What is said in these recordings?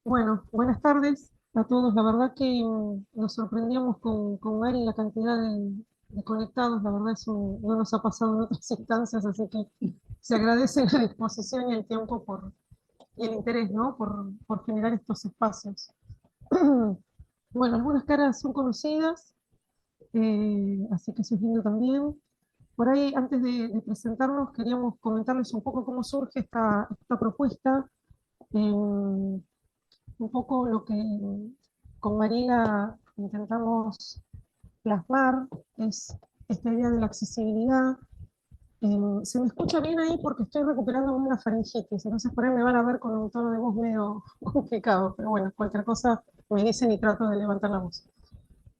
Bueno, buenas tardes a todos. La verdad que nos sorprendíamos con Mari la cantidad de conectados. La verdad eso no nos ha pasado en otras instancias, así que se agradece la disposición y el tiempo y el interés, ¿no? Por generar estos espacios. Bueno, algunas caras son conocidas, así que eso es lindo también. Por ahí, antes de presentarnos, queríamos comentarles un poco cómo surge esta propuesta. Eh, un poco lo que con Mariela intentamos plasmar es esta idea de la accesibilidad. Se me escucha bien ahí porque estoy recuperando una faringitis, entonces por ahí me van a ver con un tono de voz medio complicado, pero bueno, cualquier cosa me dicen y trato de levantar la voz.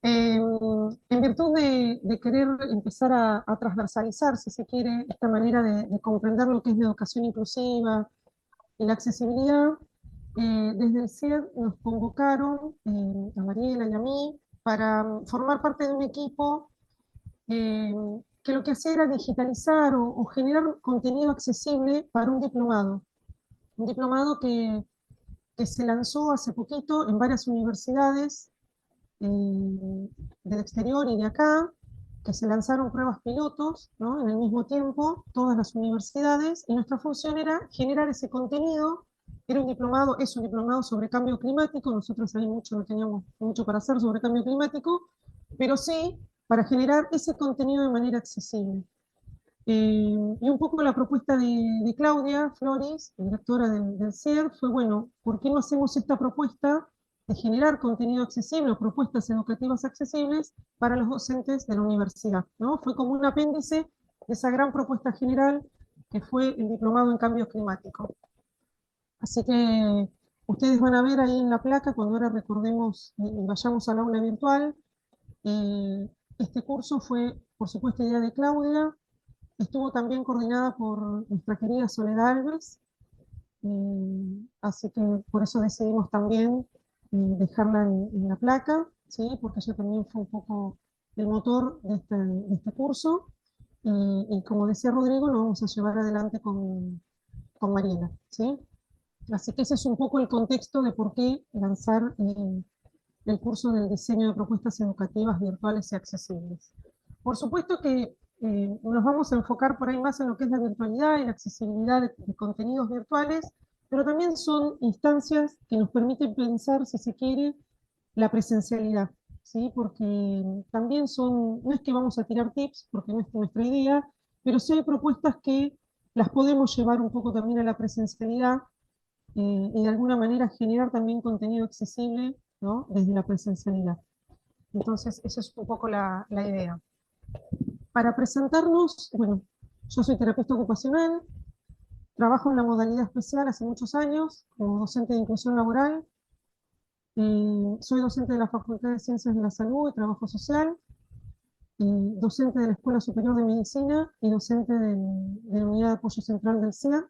En virtud de querer empezar a transversalizar, si se quiere, esta manera de comprender lo que es la educación inclusiva y la accesibilidad, desde el CIED nos convocaron a Mariela y a mí para formar parte de un equipo eh, que lo que hacía era digitalizar o generar contenido accesible para un diplomado que se lanzó hace poquito en varias universidades del exterior y de acá, que se lanzaron pruebas pilotos, ¿no? En el mismo tiempo, todas las universidades, y nuestra función era generar ese contenido. Era un diplomado, es un diplomado sobre cambio climático, nosotros ahí mucho, no teníamos mucho para hacer sobre cambio climático, pero sí para generar ese contenido de manera accesible. Y un poco la propuesta de Claudia Flores, directora del CER, fue, bueno, ¿por qué no hacemos esta propuesta de generar contenido accesible o propuestas educativas accesibles para los docentes de la universidad? ¿No? Fue como un apéndice de esa gran propuesta general que fue el diplomado en cambio climático. Así que ustedes van a ver ahí en la placa, cuando ahora recordemos y vayamos al aula virtual, eh, este curso fue, por supuesto, idea de Claudia. Estuvo también coordinada por nuestra querida Soledad Alves, así que por eso decidimos también dejarla en la placa, ¿sí? Porque ella también fue un poco el motor de este curso. Y como decía Rodrigo, lo vamos a llevar adelante con Mariela, ¿sí? Así que ese es un poco el contexto de por qué lanzar el curso del diseño de propuestas educativas virtuales y accesibles. Por supuesto que nos vamos a enfocar por ahí más en lo que es la virtualidad y la accesibilidad de contenidos virtuales, pero también son instancias que nos permiten pensar, si se quiere, la presencialidad, ¿sí? Porque también son, no es que vamos a tirar tips, porque no es nuestra idea, pero sí hay propuestas que las podemos llevar un poco también a la presencialidad y de alguna manera generar también contenido accesible, ¿no? Desde la presencialidad. Entonces, esa es un poco la idea. Para presentarnos, bueno, yo soy terapeuta ocupacional, trabajo en la modalidad especial hace muchos años como docente de inclusión laboral, soy docente de la Facultad de Ciencias de la Salud y Trabajo Social, docente de la Escuela Superior de Medicina y docente de la Unidad de Apoyo Central del SEA,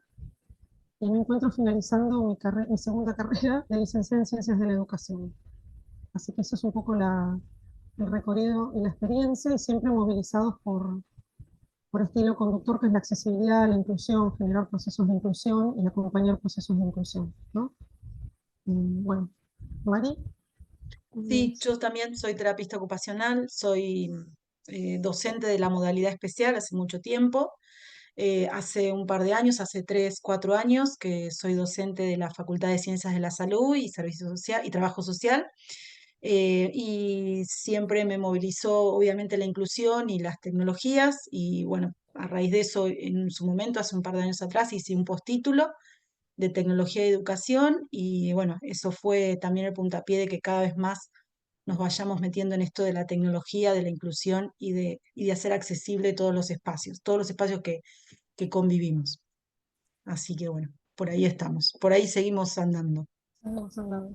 y me encuentro finalizando mi segunda carrera de licenciada en Ciencias de la Educación. Así que eso es un poco el recorrido y la experiencia, y siempre movilizados por este hilo conductor que es la accesibilidad, la inclusión, generar procesos de inclusión y acompañar procesos de inclusión, ¿no? Bueno, Mari. Sí, yo también soy terapista ocupacional, soy docente de la modalidad especial hace mucho tiempo. Hace un par de años, hace 3, 4 años, que soy docente de la Facultad de Ciencias de la Salud y Servicio Social y Trabajo Social. Y siempre me movilizó, obviamente, la inclusión y las tecnologías. Y bueno, a raíz de eso, en su momento, hace un par de años atrás, hice un postítulo de tecnología y educación. Y bueno, eso fue también el puntapié de que cada vez más nos vayamos metiendo en esto de la tecnología, de la inclusión y de hacer accesible todos los espacios que convivimos. Así que bueno, por ahí estamos, por ahí seguimos andando. Seguimos andando.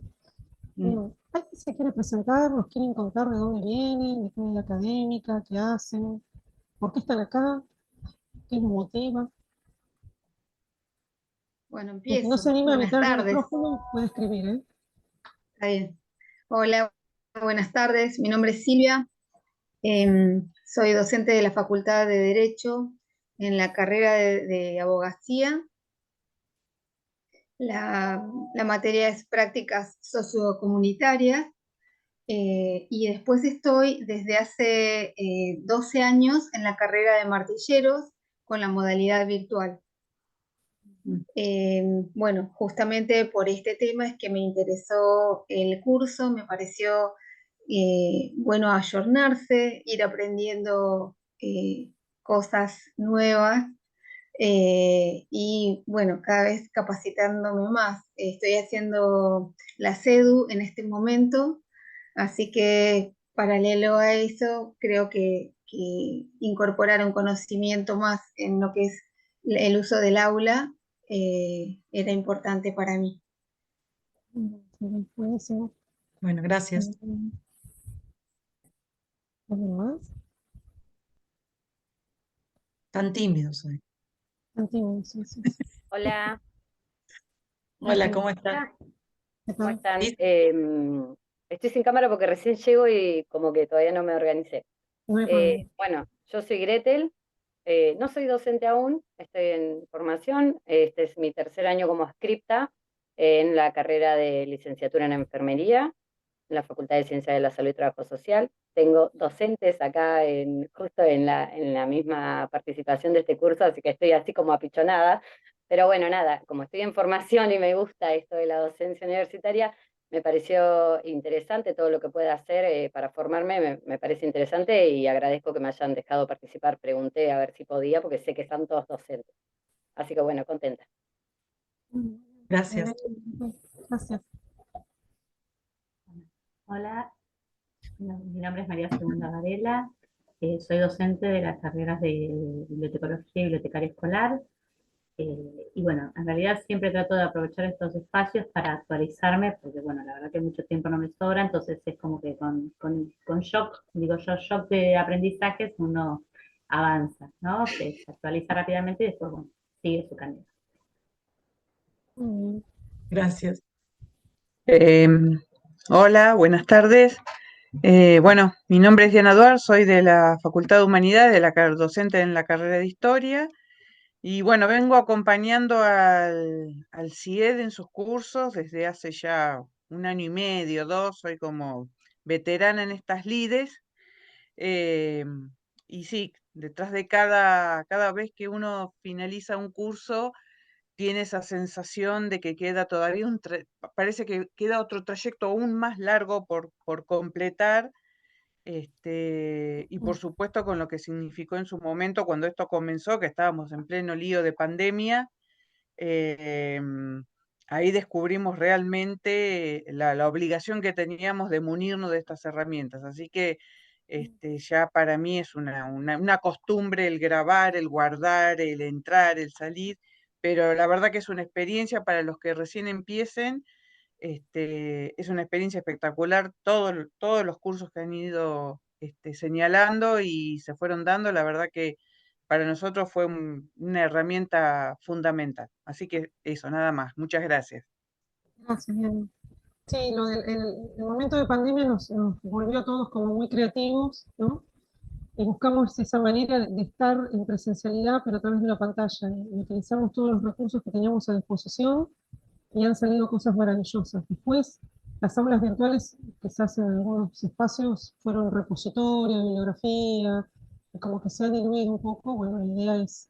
Mm. Bien. ¿Alguien se quiere presentar? ¿Nos quieren contar de dónde vienen, de qué vida académica, qué hacen, por qué están acá, qué los motiva? Bueno, El que no se empiezo. anime a Buenas evitar el tardes. micrófono puede escribir, ¿eh? Está bien. Hola, buenas tardes. Mi nombre es Silvia. Soy docente de la Facultad de Derecho en la carrera de abogacía. La materia es prácticas sociocomunitarias. Y después estoy desde hace 12 años en la carrera de martilleros con la modalidad virtual. Bueno, justamente por este tema es que me interesó el curso, me pareció bueno ayornarse, ir aprendiendo cosas nuevas y bueno, cada vez capacitándome más. Estoy haciendo la CEDU en este momento, así que paralelo a eso, creo que incorporar un conocimiento más en lo que es el uso del aula era importante para mí. Buenísimo. Bueno, gracias. ¿Alguien más? Tan tímidos hoy. Antiguo, sí, sí. Hola, Hola, ¿cómo estás? hola, ¿Qué ¿cómo tal? están? ¿Sí? Estoy sin cámara porque recién llego y como que todavía no me organicé. No hay problema. Bueno, yo soy Gretel, no soy docente aún, estoy en formación, este es mi tercer año como adscripta en la carrera de licenciatura en enfermería en la Facultad de Ciencias de la Salud y Trabajo Social. Tengo docentes acá justo en la misma participación de este curso, así que estoy así como apichonada. Pero bueno, nada, como estoy en formación y me gusta esto de la docencia universitaria, me pareció interesante todo lo que pueda hacer para formarme, me parece interesante y agradezco que me hayan dejado participar. Pregunté a ver si podía, porque sé que están todos docentes. Así que bueno, contenta. Gracias. Gracias. Hola, mi nombre es María Segunda Varela, soy docente de las carreras de bibliotecología y bibliotecaria escolar. Y bueno, en realidad siempre trato de aprovechar estos espacios para actualizarme, porque bueno, la verdad que mucho tiempo no me sobra, entonces es como que con shock, digo yo, shock de aprendizajes, uno avanza, ¿no? Se actualiza rápidamente y después, bueno, sigue su camino. Muy bien. Gracias. Hola, buenas tardes. Bueno, mi nombre es Diana Duar, soy de la Facultad de Humanidades, docente en la carrera de Historia. Y bueno, vengo acompañando al CIED en sus cursos desde hace ya 1 año y medio, 2. Soy como veterana en estas lides. Y sí, detrás de cada vez que uno finaliza un curso, tiene esa sensación de que queda todavía parece que queda otro trayecto aún más largo por completar, y por supuesto con lo que significó en su momento cuando esto comenzó, que estábamos en pleno lío de pandemia. Ahí descubrimos realmente la obligación que teníamos de munirnos de estas herramientas. Así que ya para mí es una costumbre el grabar, el guardar, el entrar, el salir, pero la verdad que es una experiencia para los que recién empiecen. Es una experiencia espectacular, todos los cursos que han ido señalando y se fueron dando, la verdad que para nosotros fue una herramienta fundamental. Así que eso, nada más. Muchas gracias. Gracias, Diana. Sí, el momento de pandemia nos volvió a todos como muy creativos, ¿no? Y buscamos esa manera de estar en presencialidad, pero a través de la pantalla. Y utilizamos todos los recursos que teníamos a disposición y han salido cosas maravillosas. Después, las aulas virtuales, quizás en algunos espacios, fueron repositorio, bibliografía, y como que se ha diluido un poco. Bueno, la idea es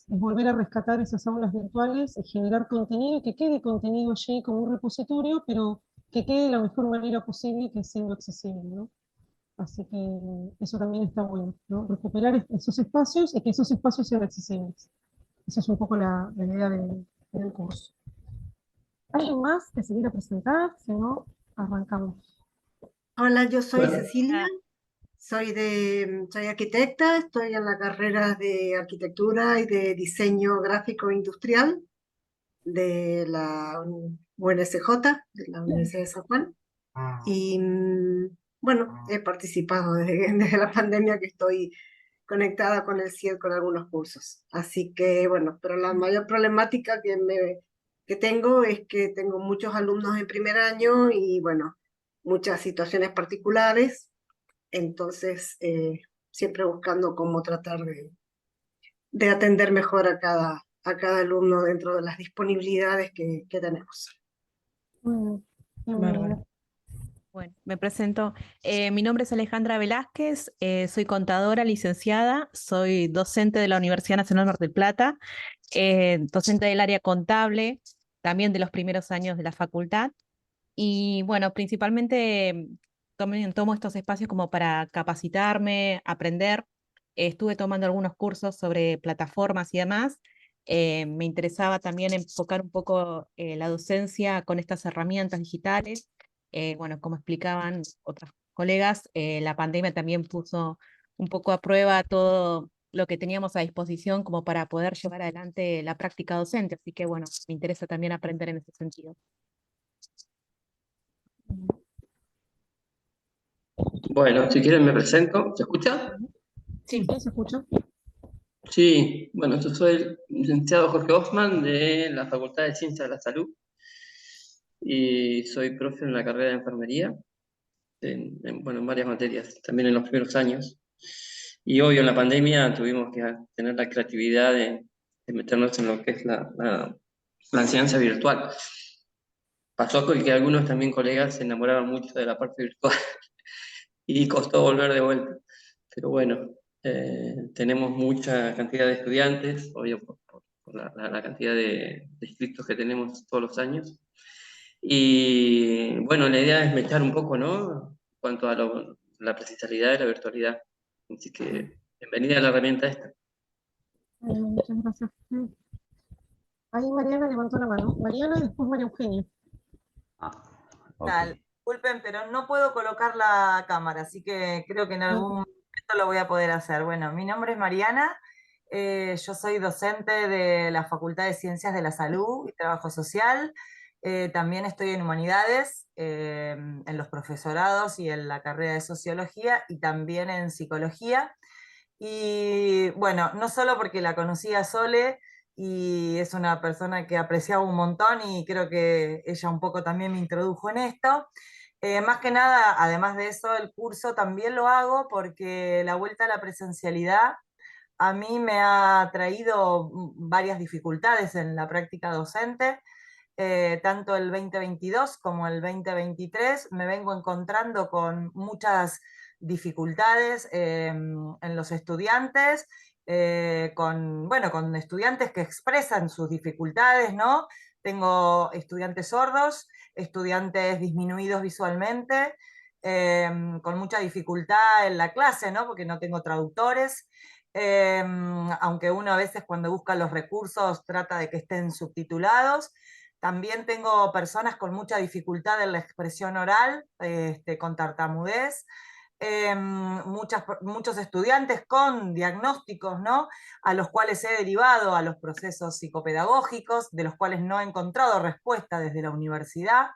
volver a rescatar esas aulas virtuales y generar contenido y que quede contenido allí como un repositorio, pero que quede de la mejor manera posible, que es siendo accesible, ¿no? Así que eso también está bueno, ¿no? Recuperar esos espacios y que esos espacios sean accesibles. Esa es un poco la idea del curso. ¿Alguien más que se quiera presentar? Si no, arrancamos. Hola, yo soy Bueno. Cecilia, soy arquitecta, estoy en la carrera de arquitectura y de diseño gráfico industrial de la UNSJ, de la Universidad de San Juan. Y bueno, he participado desde la pandemia que estoy conectada con el CIED con algunos cursos. Así que bueno, pero la mayor problemática que tengo es que tengo muchos alumnos en primer año y bueno, muchas situaciones particulares, entonces siempre buscando cómo tratar de atender mejor a a cada alumno dentro de las disponibilidades que tenemos. Muy bien, Bárbaro. Bueno, me presento. Mi nombre es Alejandra Velázquez, soy contadora licenciada, soy docente de la Universidad Nacional Mar del Plata, docente del área contable, también de los primeros años de la facultad. Y bueno, principalmente tomo estos espacios como para capacitarme, aprender. Estuve tomando algunos cursos sobre plataformas y demás. Me interesaba también enfocar un poco la docencia con estas herramientas digitales. Bueno, como explicaban otras colegas, la pandemia también puso un poco a prueba todo lo que teníamos a disposición como para poder llevar adelante la práctica docente. Así que bueno, me interesa también aprender en ese sentido. Bueno, si quieren me presento. ¿Se escucha? Sí. ¿Se escucha? Sí, bueno, yo soy el licenciado Jorge Hoffman de la Facultad de Ciencias de la Salud y soy profe en la carrera de enfermería, bueno, en varias materias, también en los primeros años. Y obvio, en la pandemia tuvimos que tener la creatividad de meternos en lo que es la enseñanza virtual. Pasó que algunos también colegas se enamoraban mucho de la parte virtual y costó volver de vuelta. Pero bueno, tenemos mucha cantidad de estudiantes, obvio por la cantidad de inscritos que tenemos todos los años. Y bueno, la idea es mechar un poco, ¿no? En cuanto a la presencialidad y la virtualidad. Así que bienvenida a la herramienta esta. Muchas gracias. Ahí Mariana levantó la mano. Mariana y después María Eugenia. Disculpen, pero no puedo colocar la cámara, así que creo que en algún momento lo voy a poder hacer. Bueno, mi nombre es Mariana, yo soy docente de la Facultad de Ciencias de la Salud y Trabajo Social, también estoy en Humanidades, en los profesorados y en la carrera de Sociología y también en Psicología. Y bueno, no solo porque la conocí a Sole, y es una persona que apreciaba un montón y creo que ella un poco también me introdujo en esto. Más que nada, además de eso, el curso también lo hago porque la vuelta a la presencialidad a mí me ha traído varias dificultades en la práctica docente. Tanto el 2022 como el 2023 me vengo encontrando con muchas dificultades en los estudiantes, bueno, con estudiantes que expresan sus dificultades, ¿no? Tengo estudiantes sordos, estudiantes disminuidos visualmente, con mucha dificultad en la clase, ¿no? Porque no tengo traductores. Aunque uno a veces cuando busca los recursos trata de que estén subtitulados. También tengo personas con mucha dificultad en la expresión oral, con tartamudez. Muchos estudiantes con diagnósticos, ¿no? A los cuales he derivado a los procesos psicopedagógicos, de los cuales no he encontrado respuesta desde la universidad.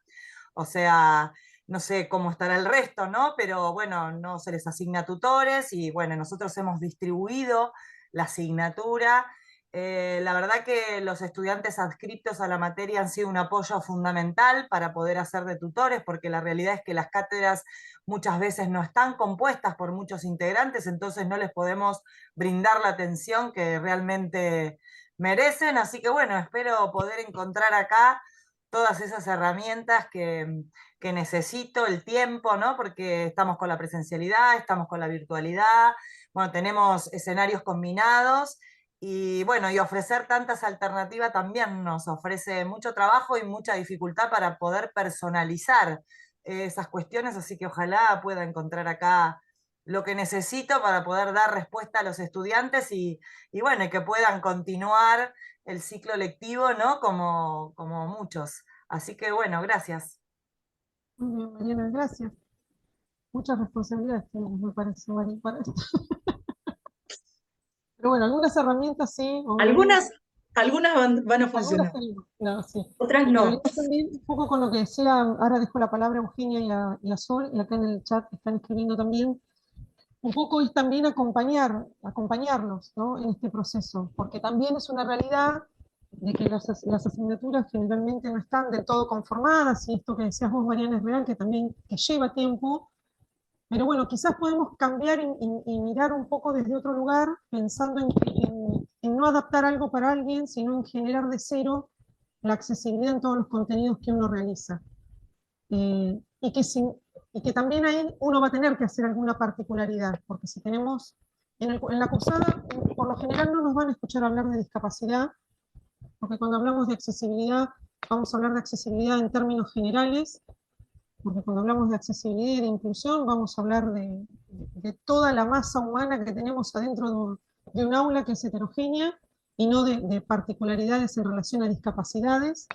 O sea, no sé cómo estará el resto, ¿no? Pero bueno, no se les asigna tutores y bueno, nosotros hemos distribuido la asignatura. La verdad que los estudiantes adscritos a la materia han sido un apoyo fundamental para poder hacer de tutores, porque la realidad es que las cátedras muchas veces no están compuestas por muchos integrantes, entonces no les podemos brindar la atención que realmente merecen. Así que bueno, espero poder encontrar acá todas esas herramientas que necesito, el tiempo, ¿no? Porque estamos con la presencialidad, estamos con la virtualidad, bueno, tenemos escenarios combinados. Y bueno, y ofrecer tantas alternativas también nos ofrece mucho trabajo y mucha dificultad para poder personalizar esas cuestiones, así que ojalá pueda encontrar acá lo que necesito para poder dar respuesta a los estudiantes y bueno, y que puedan continuar el ciclo lectivo, ¿no? Como muchos. Así que bueno, gracias. Muy bien, Mariana, gracias. Muchas responsabilidades tenemos, me parece, Mari, para esto. Pero bueno, algunas herramientas sí. Algunas van a Algunas funcionar, tenemos, claro, sí. otras Pero no. yo también, un poco con lo que decía, ahora dejo la palabra a Eugenia y a Sol, y acá en el chat están escribiendo también, un poco es también acompañarlos, ¿no? En este proceso, porque también es una realidad de que las asignaturas generalmente no están del todo conformadas, y esto que decías vos, Mariana, es real, que también que lleva tiempo, Pero bueno, quizás podemos cambiar y mirar un poco desde otro lugar, pensando en no adaptar algo para alguien, sino en generar de cero la accesibilidad en todos los contenidos que uno realiza. Y que también ahí uno va a tener que hacer alguna particularidad, porque si tenemos, en la cursada, por lo general no nos van a escuchar hablar de discapacidad, porque cuando hablamos de accesibilidad, vamos a hablar de accesibilidad en términos generales, porque cuando hablamos de accesibilidad y de inclusión, vamos a hablar de toda la masa humana que tenemos adentro de un aula que es heterogénea, y no de particularidades en relación a discapacidades,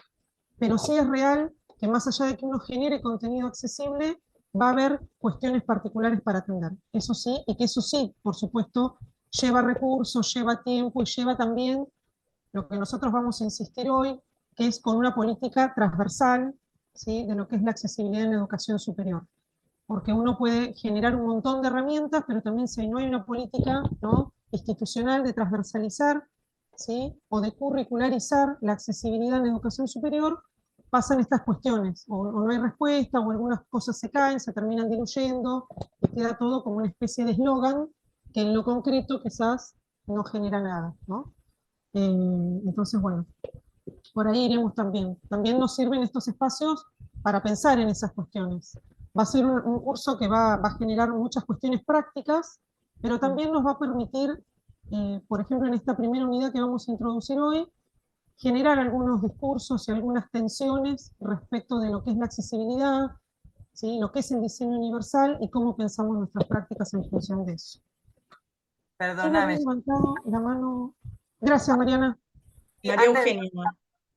pero sí es real que más allá de que uno genere contenido accesible, va a haber cuestiones particulares para atender. Eso sí, y que eso sí, por supuesto, lleva recursos, lleva tiempo y lleva también lo que nosotros vamos a insistir hoy, que es con una política transversal, ¿sí?, de lo que es la accesibilidad en la educación superior. Porque uno puede generar un montón de herramientas, pero también si no hay una política, ¿no?, institucional de transversalizar, ¿sí?, o de curricularizar la accesibilidad en la educación superior, pasan estas cuestiones, o no hay respuesta, o algunas cosas se caen, se terminan diluyendo, y queda todo como una especie de eslogan que en lo concreto quizás no genera nada, ¿no? Entonces, bueno, por ahí iremos también. También nos sirven estos espacios para pensar en esas cuestiones. Va a ser un curso que va a generar muchas cuestiones prácticas, pero también nos va a permitir, por ejemplo, en esta primera unidad que vamos a introducir hoy, generar algunos discursos y algunas tensiones respecto de lo que es la accesibilidad, ¿sí?, lo que es el diseño universal y cómo pensamos nuestras prácticas en función de eso. Perdóname. Levantado la mano. Gracias, Mariana. María Eugenia.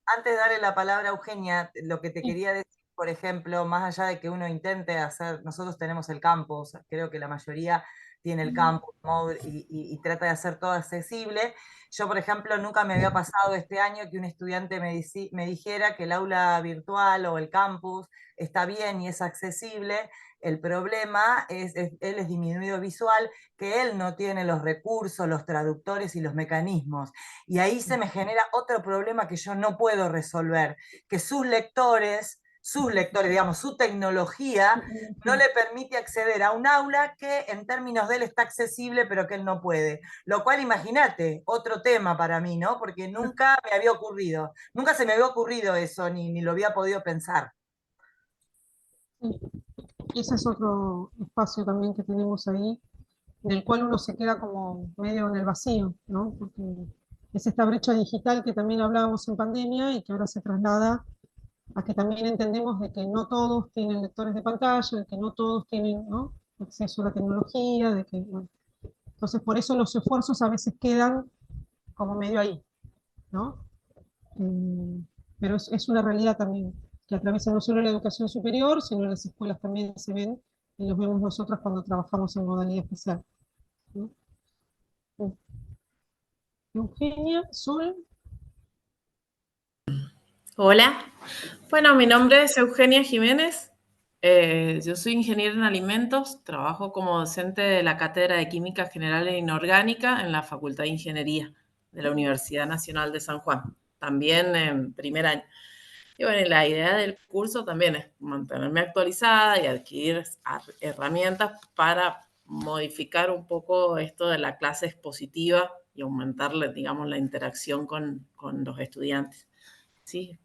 Antes de darle la palabra a Eugenia, lo que te quería decir, por ejemplo, más allá de que uno intente hacer, nosotros tenemos el campus, creo que la mayoría tiene el campus y trata de hacer todo accesible. Yo, por ejemplo, nunca me había pasado este año que un estudiante me dijera que el aula virtual o el campus está bien y es accesible. El problema él es disminuido visual, que él no tiene los recursos, los traductores y los mecanismos. Y ahí se me genera otro problema que yo no puedo resolver, que sus lectores, digamos, su tecnología no le permite acceder a un aula que en términos de él está accesible, pero que él no puede. Lo cual, imagínate, otro tema para mí, ¿no? Porque nunca me había ocurrido, nunca se me había ocurrido eso, ni lo había podido pensar. Y ese es otro espacio también que tenemos ahí, del cual uno se queda como medio en el vacío, ¿no? Porque es esta brecha digital que también hablábamos en pandemia y que ahora se traslada a que también entendemos de que no todos tienen lectores de pantalla, de que no todos tienen, ¿no?, acceso a la tecnología, de que, bueno, entonces por eso los esfuerzos a veces quedan como medio ahí, ¿no? Pero es una realidad también, que atraviesa no solo la educación superior, sino en las escuelas también se ven, y los vemos nosotros cuando trabajamos en modalidad especial, ¿no? Eugenia, Sol. Hola, bueno, mi nombre es Eugenia Jiménez, yo soy ingeniera en alimentos, trabajo como docente de la Cátedra de Química General e Inorgánica en la Facultad de Ingeniería de la Universidad Nacional de San Juan, también en primer año. Y bueno, la idea del curso también es mantenerme actualizada y adquirir herramientas para modificar un poco esto de la clase expositiva y aumentarle, digamos, la interacción con los estudiantes. Sí.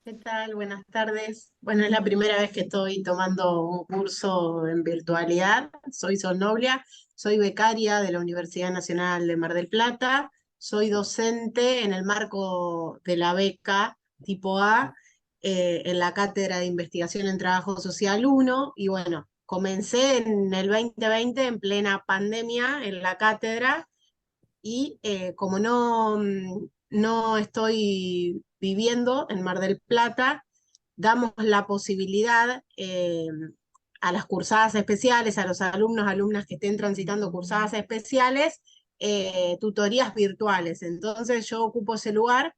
¿Qué tal? Buenas tardes. Bueno, es la primera vez que estoy tomando un curso en virtualidad. Soy Sol Noblia, soy becaria de la Universidad Nacional de Mar del Plata, soy docente en el marco de la beca tipo A en la Cátedra de Investigación en Trabajo Social 1 y bueno, comencé en el 2020 en plena pandemia en la cátedra y como no estoy viviendo en Mar del Plata, damos la posibilidad a las cursadas especiales, a los alumnos, alumnas que estén transitando cursadas especiales, tutorías virtuales. Entonces yo ocupo ese lugar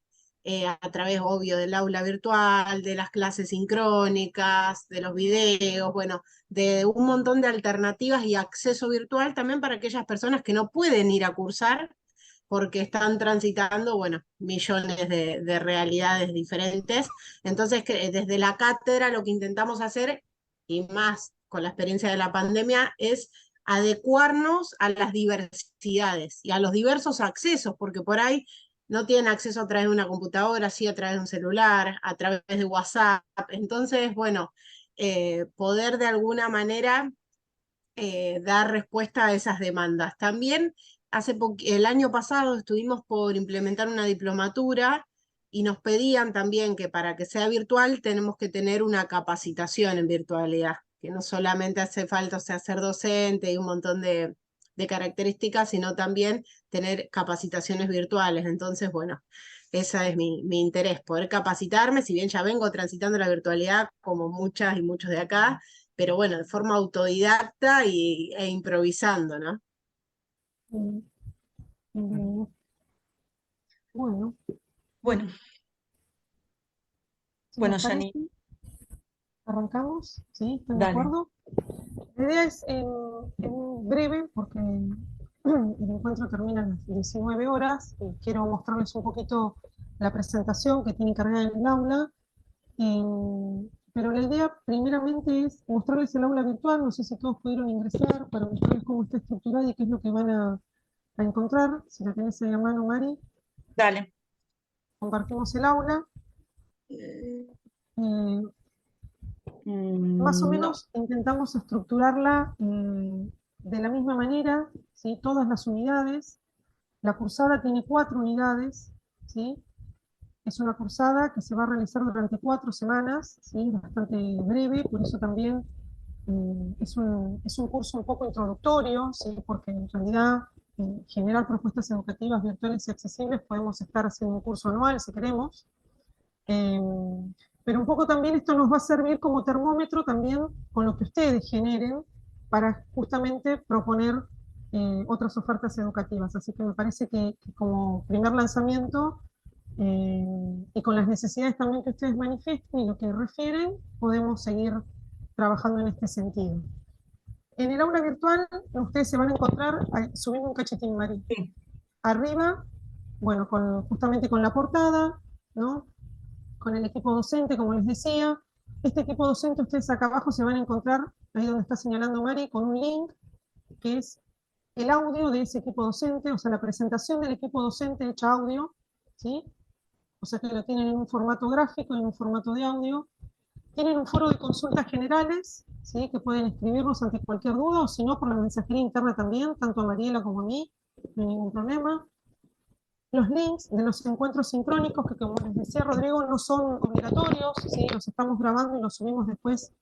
a través, obvio, del aula virtual, de las clases sincrónicas, de los videos, bueno, de un montón de alternativas y acceso virtual también para aquellas personas que no pueden ir a cursar porque están transitando, bueno, millones de realidades diferentes. Entonces, desde la cátedra lo que intentamos hacer, y más con la experiencia de la pandemia, es adecuarnos a las diversidades y a los diversos accesos, porque por ahí no tienen acceso a través de una computadora, sí a través de un celular, a través de WhatsApp. Entonces, bueno, poder de alguna manera dar respuesta a esas demandas. También el año pasado estuvimos por implementar una diplomatura y nos pedían también que para que sea virtual tenemos que tener una capacitación en virtualidad, que no solamente hace falta, o sea, ser docente y un montón de características, sino también tener capacitaciones virtuales. Entonces, bueno, ese es mi interés, poder capacitarme, si bien ya vengo transitando la virtualidad como muchas y muchos de acá, pero bueno, de forma autodidacta e improvisando, ¿no? Bueno, Bueno, si bueno, les Yani, parece, arrancamos, ¿sí? ¿Están de dale. acuerdo? La idea es en breve, porque el encuentro termina a las 19 horas, y quiero mostrarles un poquito la presentación que tiene cargada en el aula. Pero la idea primeramente es mostrarles el aula virtual, no sé si todos pudieron ingresar, para mostrarles cómo está estructurada y qué es lo que van a encontrar. Si la tenés ahí a mano, Mari. Dale. Compartimos el aula. Más o No. menos intentamos estructurarla de la misma manera, ¿sí? Todas las unidades. La cursada tiene 4 unidades, ¿sí? Es una cursada que se va a realizar durante 4 semanas, ¿sí? Bastante breve, por eso también es un curso un poco introductorio, ¿sí? Porque en realidad generar propuestas educativas virtuales y accesibles podemos estar haciendo un curso anual si queremos. Pero un poco también esto nos va a servir como termómetro también con lo que ustedes generen para justamente proponer otras ofertas educativas. Así que me parece que como primer lanzamiento y con las necesidades también que ustedes manifiesten y lo que refieren, podemos seguir trabajando en este sentido. En el aula virtual ustedes se van a encontrar, subiendo un cachetín, Mari, sí. Arriba, bueno, justamente con la portada, ¿no? Con el equipo docente, como les decía. Este equipo docente, ustedes acá abajo se van a encontrar, ahí donde está señalando Mari, con un link, que es el audio de ese equipo docente, o sea, la presentación del equipo docente hecha audio, ¿sí? O sea que lo tienen en un formato gráfico, en un formato de audio. Tienen un foro de consultas generales, ¿sí? Que pueden escribirnos ante cualquier duda, o si no, por la mensajería interna también, tanto a Mariela como a mí, no hay ningún problema. Los links de los encuentros sincrónicos, que como les decía Rodrigo, no son obligatorios, ¿sí? Los estamos grabando y los subimos después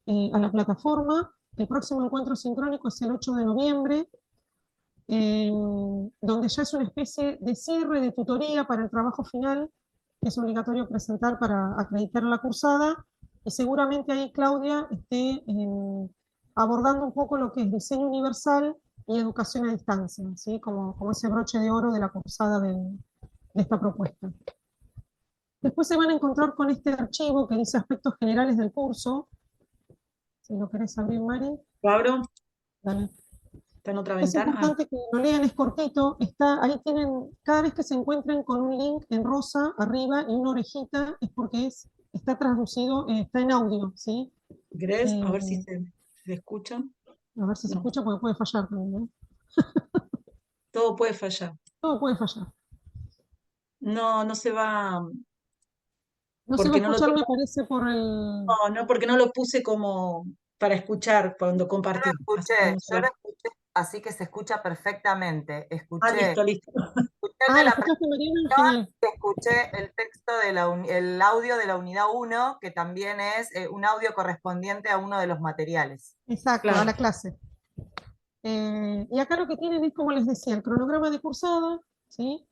a la plataforma. El próximo encuentro sincrónico es el 8 de noviembre, donde ya es una especie de cierre de tutoría para el trabajo final, que es obligatorio presentar para acreditar la cursada, y seguramente ahí Claudia esté abordando un poco lo que es diseño universal y educación a distancia, ¿sí? como ese broche de oro de la cursada de esta propuesta. Después se van a encontrar con este archivo que dice aspectos generales del curso. Si lo querés abrir, Mari. ¿Lo abro? Dale. Está en otra Es ventana. importante que lo lean, es cortito. Ahí tienen, cada vez que se encuentren con un link en rosa arriba y una orejita, es porque está traducido, está en audio, ¿sí? ¿Querés? A ver si se escucha. A ver si se escucha, porque puede fallar también, ¿eh? Todo puede fallar. Todo puede fallar. No, no se va. No se va a escuchar, me parece, por el... No, porque no lo puse como para escuchar cuando compartí. Yo lo escuché, así que se escucha perfectamente. Escuché, Listo. escuché el de la presentación, genial. escuché el texto el audio de la unidad 1, que también es un audio correspondiente a uno de los materiales. Exacto, a la clase. Y acá lo que tienen es, como les decía, el cronograma de cursada, ¿sí?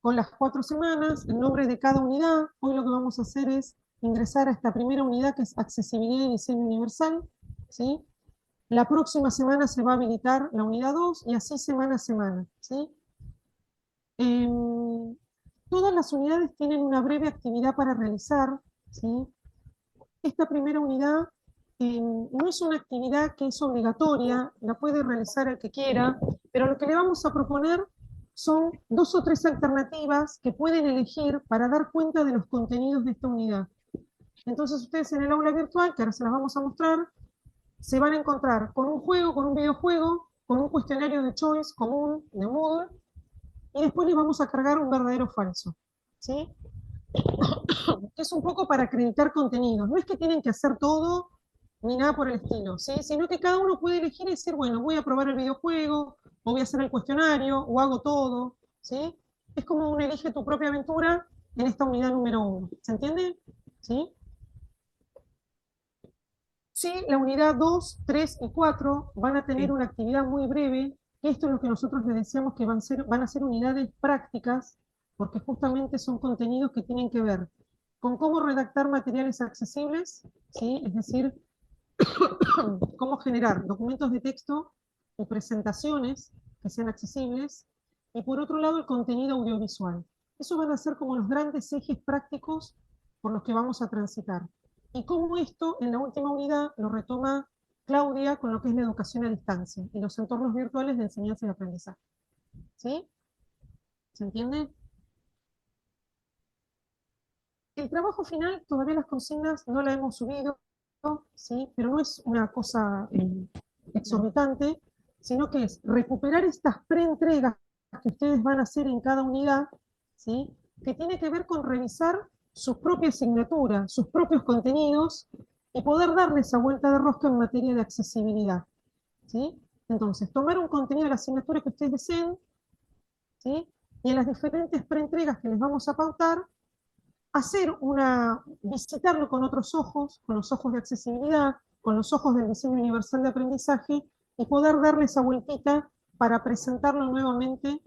Con las 4 semanas, el nombre de cada unidad. Hoy lo que vamos a hacer es ingresar a esta primera unidad, que es accesibilidad y diseño universal, ¿sí? La próxima semana se va a habilitar la unidad 2 y así semana a semana, ¿sí? Todas las unidades tienen una breve actividad para realizar, ¿sí? Esta primera unidad no es una actividad que es obligatoria, la puede realizar el que quiera, pero lo que le vamos a proponer son 2 o 3 alternativas que pueden elegir para dar cuenta de los contenidos de esta unidad. Entonces ustedes en el aula virtual, que ahora se las vamos a mostrar, se van a encontrar con un juego, con un videojuego, con un cuestionario de choice común de Moodle, y después les vamos a cargar un verdadero o falso, ¿sí? Que es un poco para acreditar contenidos. No es que tienen que hacer todo ni nada por el estilo, ¿sí? Sino que cada uno puede elegir y decir, bueno, voy a probar el videojuego, o voy a hacer el cuestionario, o hago todo, ¿sí? Es como un elige tu propia aventura en esta unidad número 1, ¿se entiende? ¿Sí? Sí, la unidad 2, 3 y 4 van a tener una actividad muy breve, y esto es lo que nosotros les decíamos que van a ser unidades prácticas, porque justamente son contenidos que tienen que ver con cómo redactar materiales accesibles, ¿sí? Es decir, cómo generar documentos de texto y presentaciones que sean accesibles, y por otro lado el contenido audiovisual. Esos van a ser como los grandes ejes prácticos por los que vamos a transitar. Y cómo esto en la última unidad lo retoma Claudia con lo que es la educación a distancia y los entornos virtuales de enseñanza y aprendizaje. ¿Sí? ¿Se entiende? El trabajo final, todavía las consignas no las hemos subido, ¿sí? Pero no es una cosa exorbitante, sino que es recuperar estas preentregas que ustedes van a hacer en cada unidad, ¿sí? Que tiene que ver con revisar su propia asignatura, sus propios contenidos, y poder darle esa vuelta de rosca en materia de accesibilidad, ¿sí? Entonces, tomar un contenido de la asignatura que ustedes deseen, ¿sí? Y en las diferentes preentregas que les vamos a pautar, visitarlo con otros ojos, con los ojos de accesibilidad, con los ojos del diseño universal de aprendizaje, y poder darle esa vueltita para presentarlo nuevamente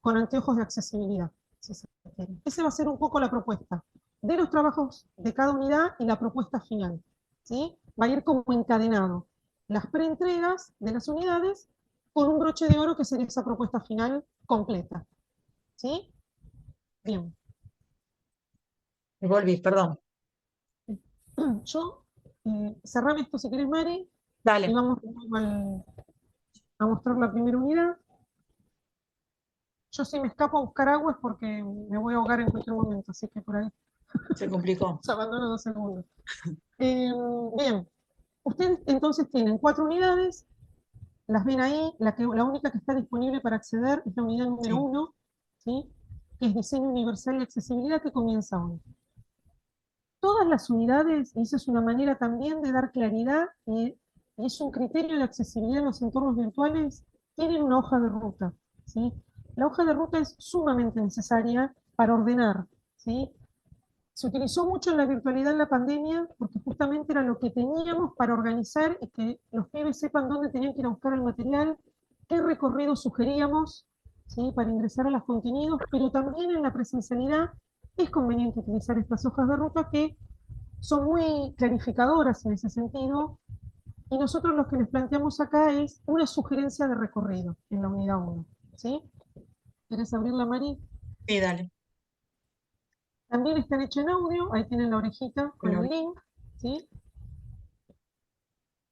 con anteojos de accesibilidad, si se quiere. Esa va a ser un poco la propuesta de los trabajos de cada unidad y la propuesta final, ¿sí? Va a ir como encadenado las preentregas de las unidades con un broche de oro que sería esa propuesta final completa, ¿sí? Bien. Me volví, perdón. Yo, cerrame esto si querés, Mari. Dale. Y vamos a mostrar la primera unidad. Yo si me escapo a buscar agua es porque me voy a ahogar en cualquier momento, así que por ahí. Se complicó. Se abandono 2 segundos. Bien, ustedes entonces tienen 4 unidades, las ven ahí, la única que está disponible para acceder es la unidad número 1, ¿sí? Que es diseño universal y accesibilidad, que comienza hoy. Todas las unidades, y esa es una manera también de dar claridad, y es un criterio de accesibilidad en los entornos virtuales, tienen una hoja de ruta, ¿sí? La hoja de ruta es sumamente necesaria para ordenar, ¿sí? Se utilizó mucho en la virtualidad en la pandemia, porque justamente era lo que teníamos para organizar y que los pibes sepan dónde tenían que ir a buscar el material, qué recorrido sugeríamos, ¿sí? Para ingresar a los contenidos, pero también en la presencialidad es conveniente utilizar estas hojas de ruta que son muy clarificadoras en ese sentido, y nosotros lo que les planteamos acá es una sugerencia de recorrido en la unidad 1, ¿sí? ¿Querés abrirla, Mari? Sí, dale. También están hechos en audio, ahí tienen la orejita con el link, ¿sí?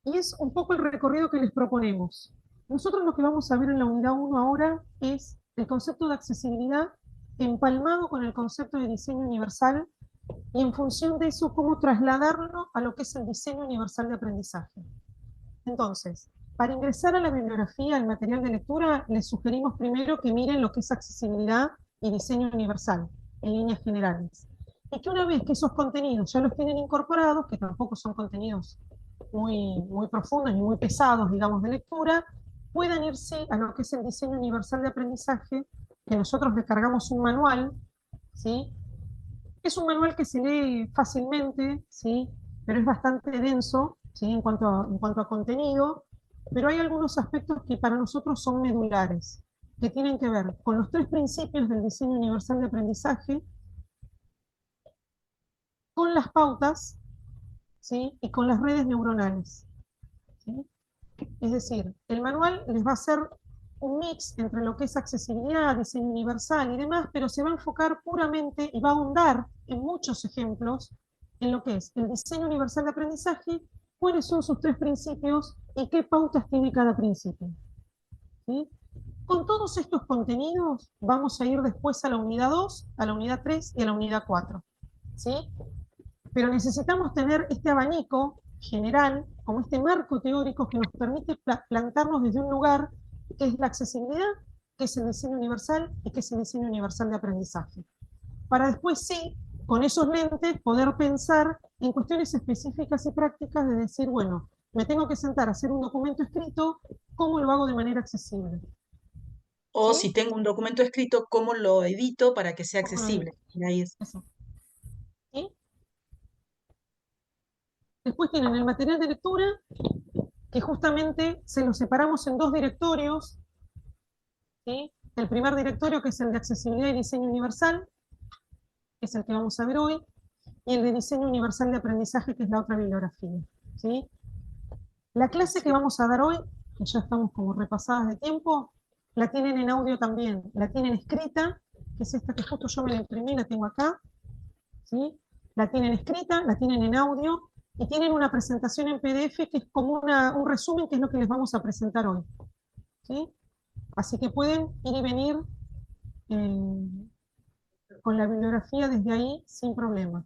Y es un poco el recorrido que les proponemos. Nosotros lo que vamos a ver en la unidad 1 ahora es el concepto de accesibilidad empalmado con el concepto de diseño universal, y en función de eso, cómo trasladarlo a lo que es el diseño universal de aprendizaje. Entonces, para ingresar a la bibliografía, al material de lectura, les sugerimos primero que miren lo que es accesibilidad y diseño universal, en líneas generales. Y que una vez que esos contenidos ya los tienen incorporados, que tampoco son contenidos muy profundos ni muy pesados, digamos, de lectura, puedan irse a lo que es el diseño universal de aprendizaje, que nosotros descargamos un manual, ¿sí? Es un manual que se lee fácilmente, ¿sí? Pero es bastante denso, ¿sí? En cuanto a contenido, pero hay algunos aspectos que para nosotros son medulares, que tienen que ver con los 3 principios del diseño universal de aprendizaje, con las pautas, ¿sí? Y con las redes neuronales, ¿sí? Es decir, el manual les va a hacer un mix entre lo que es accesibilidad, diseño universal y demás, pero se va a enfocar puramente y va a ahondar en muchos ejemplos en lo que es el diseño universal de aprendizaje, cuáles son sus 3 principios y qué pautas tiene cada principio, ¿sí? Con todos estos contenidos vamos a ir después a la unidad 2, a la unidad 3 y a la unidad 4, ¿sí? Pero necesitamos tener este abanico general, como este marco teórico que nos permite plantarnos desde un lugar que es la accesibilidad, que es el diseño universal y que es el diseño universal de aprendizaje. Para después sí, con esos lentes, poder pensar en cuestiones específicas y prácticas de decir, bueno, me tengo que sentar a hacer un documento escrito, ¿cómo lo hago de manera accesible? O ¿Sí? si tengo un documento escrito, ¿cómo lo edito para que sea ¿Cómo lo accesible? edito? Y ahí es. Eso. ¿Sí? Después tienen el material de lectura, que justamente se los separamos en dos directorios, ¿sí? El primer directorio, que es el de accesibilidad y diseño universal, que es el que vamos a ver hoy, y el de diseño universal de aprendizaje, que es la otra bibliografía, ¿sí? La clase que vamos a dar hoy, que ya estamos como repasadas de tiempo, la tienen en audio también, la tienen escrita, que es esta que justo yo me la imprimí, la tengo acá, ¿sí? La tienen escrita, la tienen en audio, y tienen una presentación en PDF que es como un resumen, que es lo que les vamos a presentar hoy, ¿sí? Así que pueden ir y venir con la bibliografía desde ahí sin problema.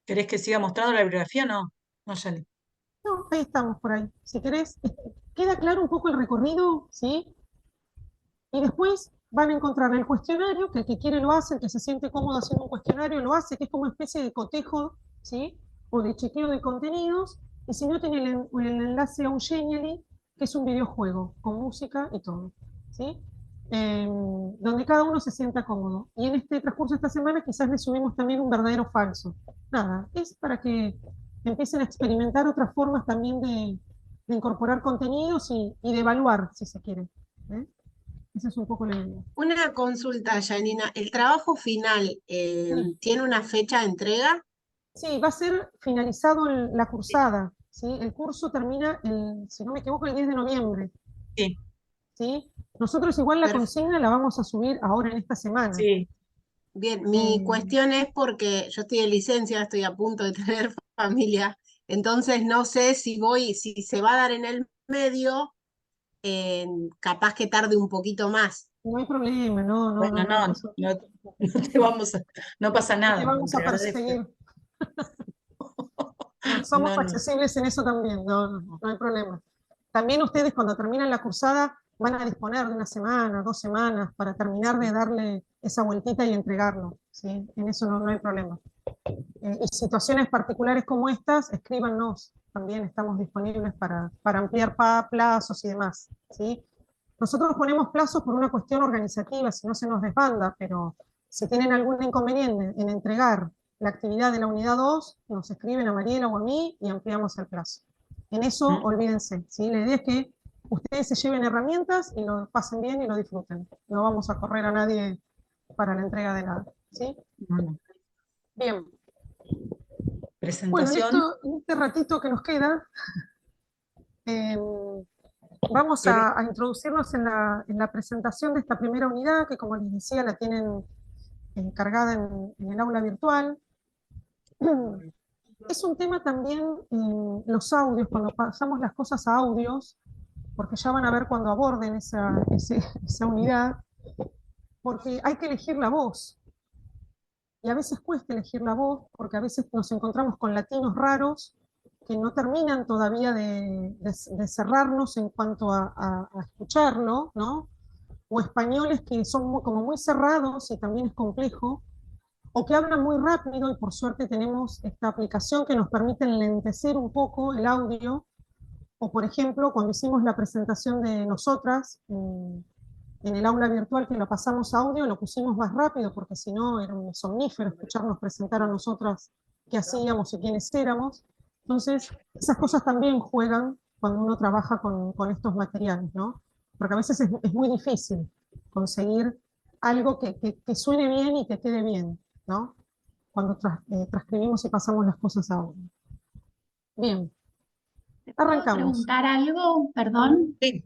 ¿Querés que siga mostrando la bibliografía? No, no, Yali. No, ahí estamos por ahí. Si querés, queda claro un poco el recorrido, ¿sí? Y después van a encontrar el cuestionario, que el que quiere lo hace, el que se siente cómodo haciendo un cuestionario lo hace, que es como una especie de cotejo, ¿sí? O de chequeo de contenidos. Y si no, tiene el enlace a un Genially, que es un videojuego con música y todo, ¿sí? Donde cada uno se sienta cómodo. Y en este transcurso de esta semana quizás le subimos también un verdadero o falso. Nada, es para que empiecen a experimentar otras formas también de incorporar contenidos y de evaluar, si se quiere. ¿eh? Esa es un poco la idea. Una consulta, Janina. ¿El trabajo final Sí. tiene una fecha de entrega? Sí, va a ser finalizado la cursada, ¿sí? El curso termina, si no me equivoco, el 10 de noviembre. Sí. ¿Sí? Nosotros igual la Perfecto. consigna la vamos a subir ahora en esta semana. Sí. Bien, mi cuestión es porque yo estoy de licencia, estoy a punto de tener familia, entonces no sé si si se va a dar en el medio, capaz que tarde un poquito más. No hay problema, no Bueno, no, pasa, no te vamos a, no pasa no te nada, vamos te a agradezco. perseguir. No, somos No, no. accesibles en eso también, no hay problema. También ustedes cuando terminan la cursada van a disponer de una semana, 2 semanas para terminar de darle esa vueltita y entregarlo, ¿sí? En eso no hay problema. Y situaciones particulares como estas, escríbanos, también estamos disponibles para ampliar plazos y demás, ¿sí? Nosotros ponemos plazos por una cuestión organizativa, si no se nos desbanda, pero si tienen algún inconveniente en entregar la actividad de la unidad 2, nos escriben a Mariela o a mí y ampliamos el plazo. En eso, olvídense, ¿sí? La idea es que ustedes se lleven herramientas y lo pasen bien y lo disfruten. No vamos a correr a nadie para la entrega de nada, ¿sí? Bien. Bueno, en este ratito que nos queda, vamos a introducirnos en la presentación de esta primera unidad, que como les decía, la tienen cargada en el aula virtual. Es un tema también los audios, cuando pasamos las cosas a audios, porque ya van a ver cuando aborden esa unidad, porque hay que elegir la voz. Y a veces cuesta elegir la voz, porque a veces nos encontramos con latinos raros que no terminan todavía de cerrarnos en cuanto a escucharlo, ¿no? O españoles que son como muy cerrados y también es complejo, o que hablan muy rápido, y por suerte tenemos esta aplicación que nos permite enlentecer un poco el audio, o por ejemplo, cuando hicimos la presentación de nosotras, en el aula virtual que lo pasamos a audio, lo pusimos más rápido, porque si no era un somnífero escucharnos presentar a nosotras qué hacíamos y quiénes éramos. Entonces, esas cosas también juegan cuando uno trabaja con estos materiales, ¿no? Porque a veces es muy difícil conseguir algo que suene bien y que quede bien, ¿no? Cuando transcribimos y pasamos las cosas a audio. Bien, arrancamos. ¿Puedo preguntar algo? Perdón. Sí.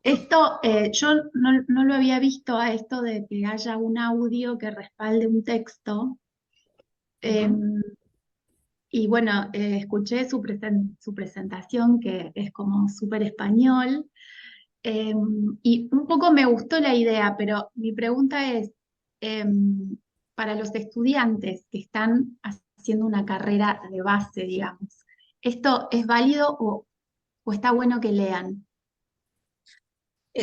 Esto, yo no lo había visto a esto de que haya un audio que respalde un texto. Y bueno, escuché su presentación, que es como súper español. y un poco me gustó la idea, pero mi pregunta es, para los estudiantes que están haciendo una carrera de base, digamos, ¿esto es válido o está bueno que lean?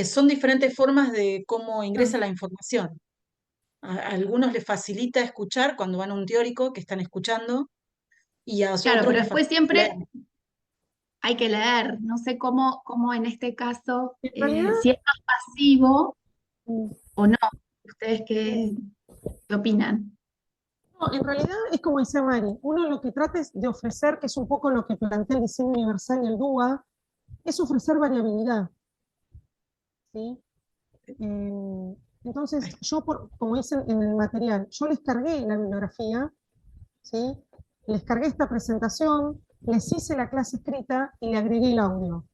Son diferentes formas de cómo ingresa la información. A algunos les facilita escuchar cuando van a un teórico que están escuchando, y a Claro, otros pero les después facilita leer. siempre hay que leer. No sé cómo en este caso, En realidad, si es más pasivo mm, o no. ¿Ustedes qué opinan? no, en realidad es como decía Mari, uno lo que trata es de ofrecer, que es un poco lo que plantea el diseño universal y el DUA, es ofrecer variabilidad, ¿sí? Entonces, yo, como dicen en el material, yo les cargué la bibliografía, ¿sí? Les cargué esta presentación, les hice la clase escrita y le agregué el audio,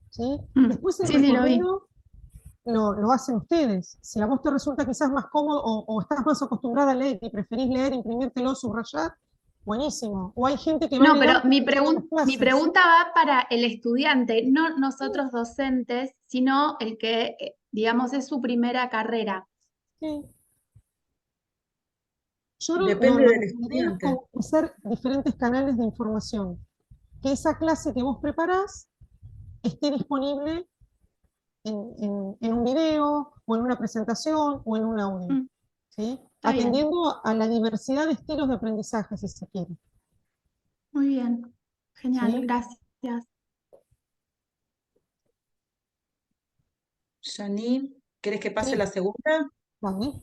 ¿sí? Después el Sí, sí, lo vi. recorrido lo hacen ustedes. Si a vos te resulta quizás más cómodo o estás más acostumbrada a leer y preferís leer, imprimírtelo, subrayar, buenísimo. O hay gente que va a No, pero leer mi las clases. pregunta va para el estudiante, no nosotros docentes, sino el que, digamos, es su primera carrera. Sí. Yo lo Depende del recomendaría estudiante. como hacer diferentes canales de información. Que esa clase que vos preparás esté disponible en un video, o en una presentación, o en un audio. ¿Sí? Está bien. Atendiendo a la diversidad de estilos de aprendizaje, si se quiere. Muy bien. Genial, ¿Sí? gracias. Janine, ¿querés que pase Sí. la segunda? Vale.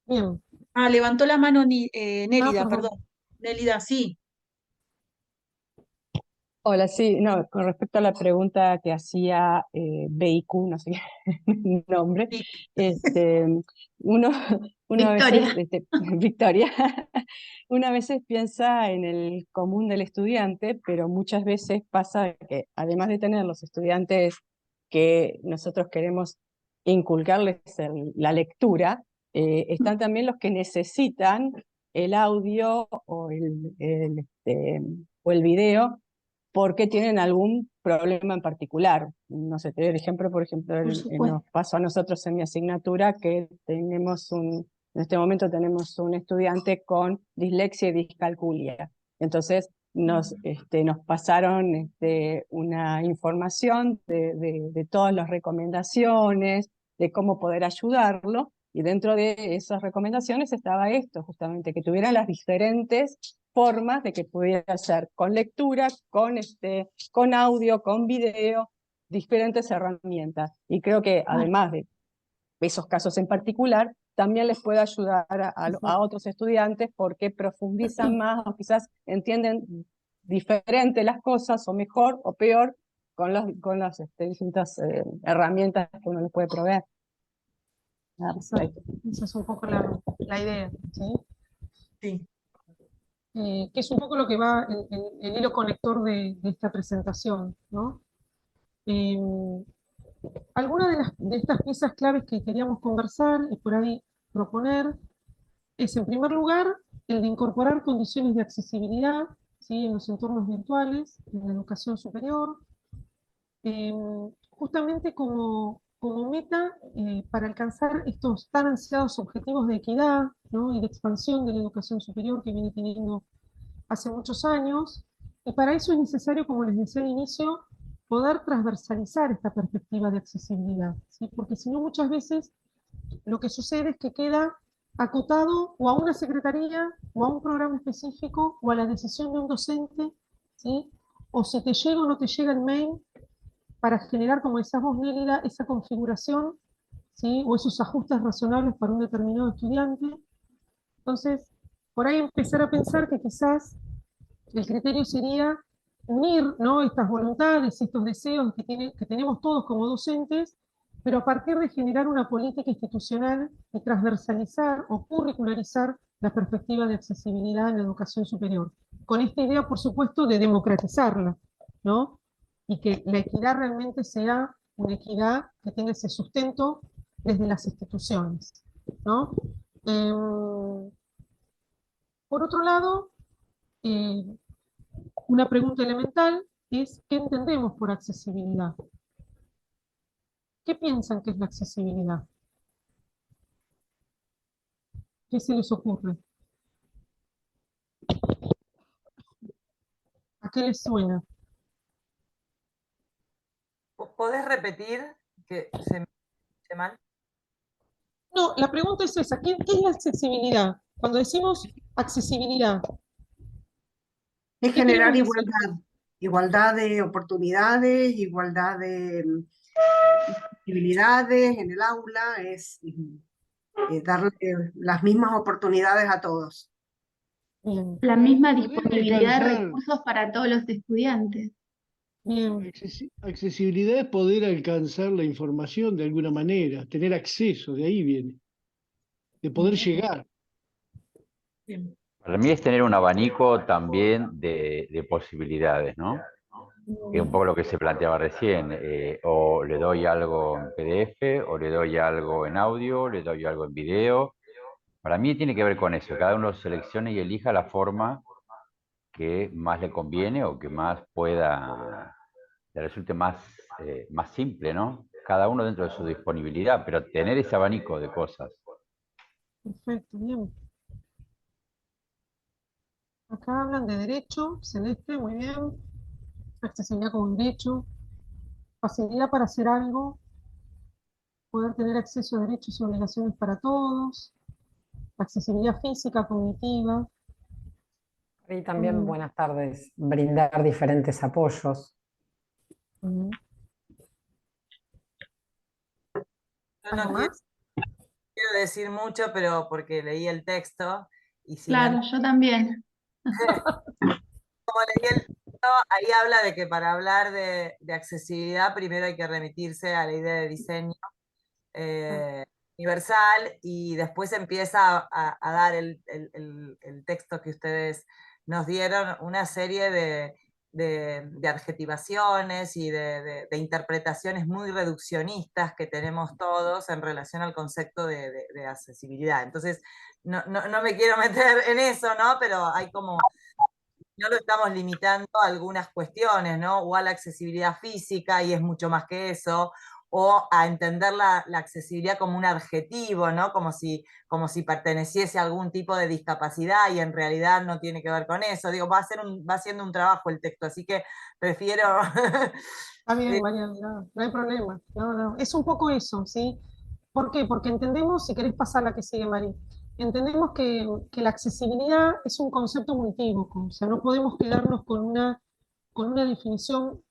Bien. Levantó la mano Nélida, perdón. perdón. Nélida, sí. Hola, sí, no, con respecto a la pregunta que hacía BIQ, no sé qué nombre, uno, uno a veces, Victoria. Victoria, uno a veces piensa en el común del estudiante, pero muchas veces pasa que además de tener los estudiantes que nosotros queremos inculcarles la lectura, están también los que necesitan el audio o o el video porque tienen algún problema en particular. No sé, te doy el ejemplo, por ejemplo, nos pasó a nosotros en mi asignatura que en este momento tenemos un estudiante con dislexia y discalculia. Entonces nos pasaron una información de todas las recomendaciones, de cómo poder ayudarlo, y dentro de esas recomendaciones estaba esto, justamente, que tuviera las diferentes formas de que pudiera ser con lectura, con audio, con video, diferentes herramientas. Y creo que además de esos casos en particular, también les puede ayudar a otros estudiantes porque profundizan más o quizás entienden diferente las cosas, o mejor o peor, con las distintas herramientas que uno les puede proveer. Esa es un poco la idea, ¿sí? Sí. Que es un poco lo que va el hilo conector de esta presentación, ¿no? Algunas de estas piezas claves que queríamos conversar y por ahí proponer es, en primer lugar, el de incorporar condiciones de accesibilidad, ¿sí? En los entornos virtuales, en la educación superior, justamente como meta para alcanzar estos tan ansiados objetivos de equidad, ¿no? Y de expansión de la educación superior que viene teniendo hace muchos años, y para eso es necesario, como les decía al inicio, poder transversalizar esta perspectiva de accesibilidad, ¿sí? Porque si no, muchas veces lo que sucede es que queda acotado o a una secretaría, o a un programa específico, o a la decisión de un docente, ¿sí? O si te llega o no te llega el mail, para generar, como decías vos, Nélida, esa configuración, ¿sí? O esos ajustes razonables para un determinado estudiante. Entonces, por ahí empezar a pensar que quizás el criterio sería unir, ¿no? Estas voluntades, estos deseos que tenemos todos como docentes, pero a partir de generar una política institucional y transversalizar o curricularizar la perspectiva de accesibilidad en la educación superior, con esta idea, por supuesto, de democratizarla, ¿no? Y que la equidad realmente sea una equidad que tenga ese sustento desde las instituciones, ¿no? Por otro lado, una pregunta elemental es, ¿qué entendemos por accesibilidad? ¿Qué piensan que es la accesibilidad? ¿Qué se les ocurre? ¿A qué les suena? ¿Podés repetir que se me escuche mal? No, la pregunta es esa, ¿qué es la accesibilidad? Cuando decimos accesibilidad, Es ¿qué generar queremos decir? igualdad de oportunidades, igualdad de posibilidades en el aula, es darle las mismas oportunidades a todos. Bien, La misma Poder disponibilidad de alcanzar, recursos para todos los estudiantes. bien, accesibilidad es poder alcanzar la información de alguna manera, tener acceso, de ahí viene, de poder llegar. bien. Para mí es tener un abanico también de posibilidades, ¿no? Que es un poco lo que se planteaba recién. O le doy algo en PDF, o le doy algo en audio, le doy algo en video. Para mí tiene que ver con eso. Cada uno seleccione y elija la forma que más le conviene o que más pueda, le resulte más simple, ¿no? Cada uno dentro de su disponibilidad, pero tener ese abanico de cosas. Perfecto, bien. Acá hablan de derecho, Celeste, muy bien. Accesibilidad como derecho, facilidad para hacer algo, poder tener acceso a derechos y obligaciones para todos, accesibilidad física, cognitiva. Y también, buenas tardes, brindar diferentes apoyos. Ujú. Yo no ¿Algo más? quiero decir mucho, pero porque leí el texto y si no Claro, yo también. como leí el texto, ahí habla de que para hablar de accesibilidad primero hay que remitirse a la idea de diseño universal y después empieza a dar el texto que ustedes nos dieron una serie de adjetivaciones y de interpretaciones muy reduccionistas que tenemos todos en relación al concepto de accesibilidad. Entonces, no me quiero meter en eso, ¿no? Pero hay como no lo estamos limitando a algunas cuestiones, ¿no? O a la accesibilidad física, y es mucho más que eso, o a entender la accesibilidad como un adjetivo, ¿no? Como si perteneciese a algún tipo de discapacidad y en realidad no tiene que ver con eso. Digo, va haciendo un trabajo el texto, así que prefiero... Está bien, Mariana, no hay problema. No. Es un poco eso, ¿sí? ¿Por qué? Porque entendemos, si querés pasar la que sigue, María, entendemos que la accesibilidad es un concepto multívoco, o sea, no podemos quedarnos con una definición,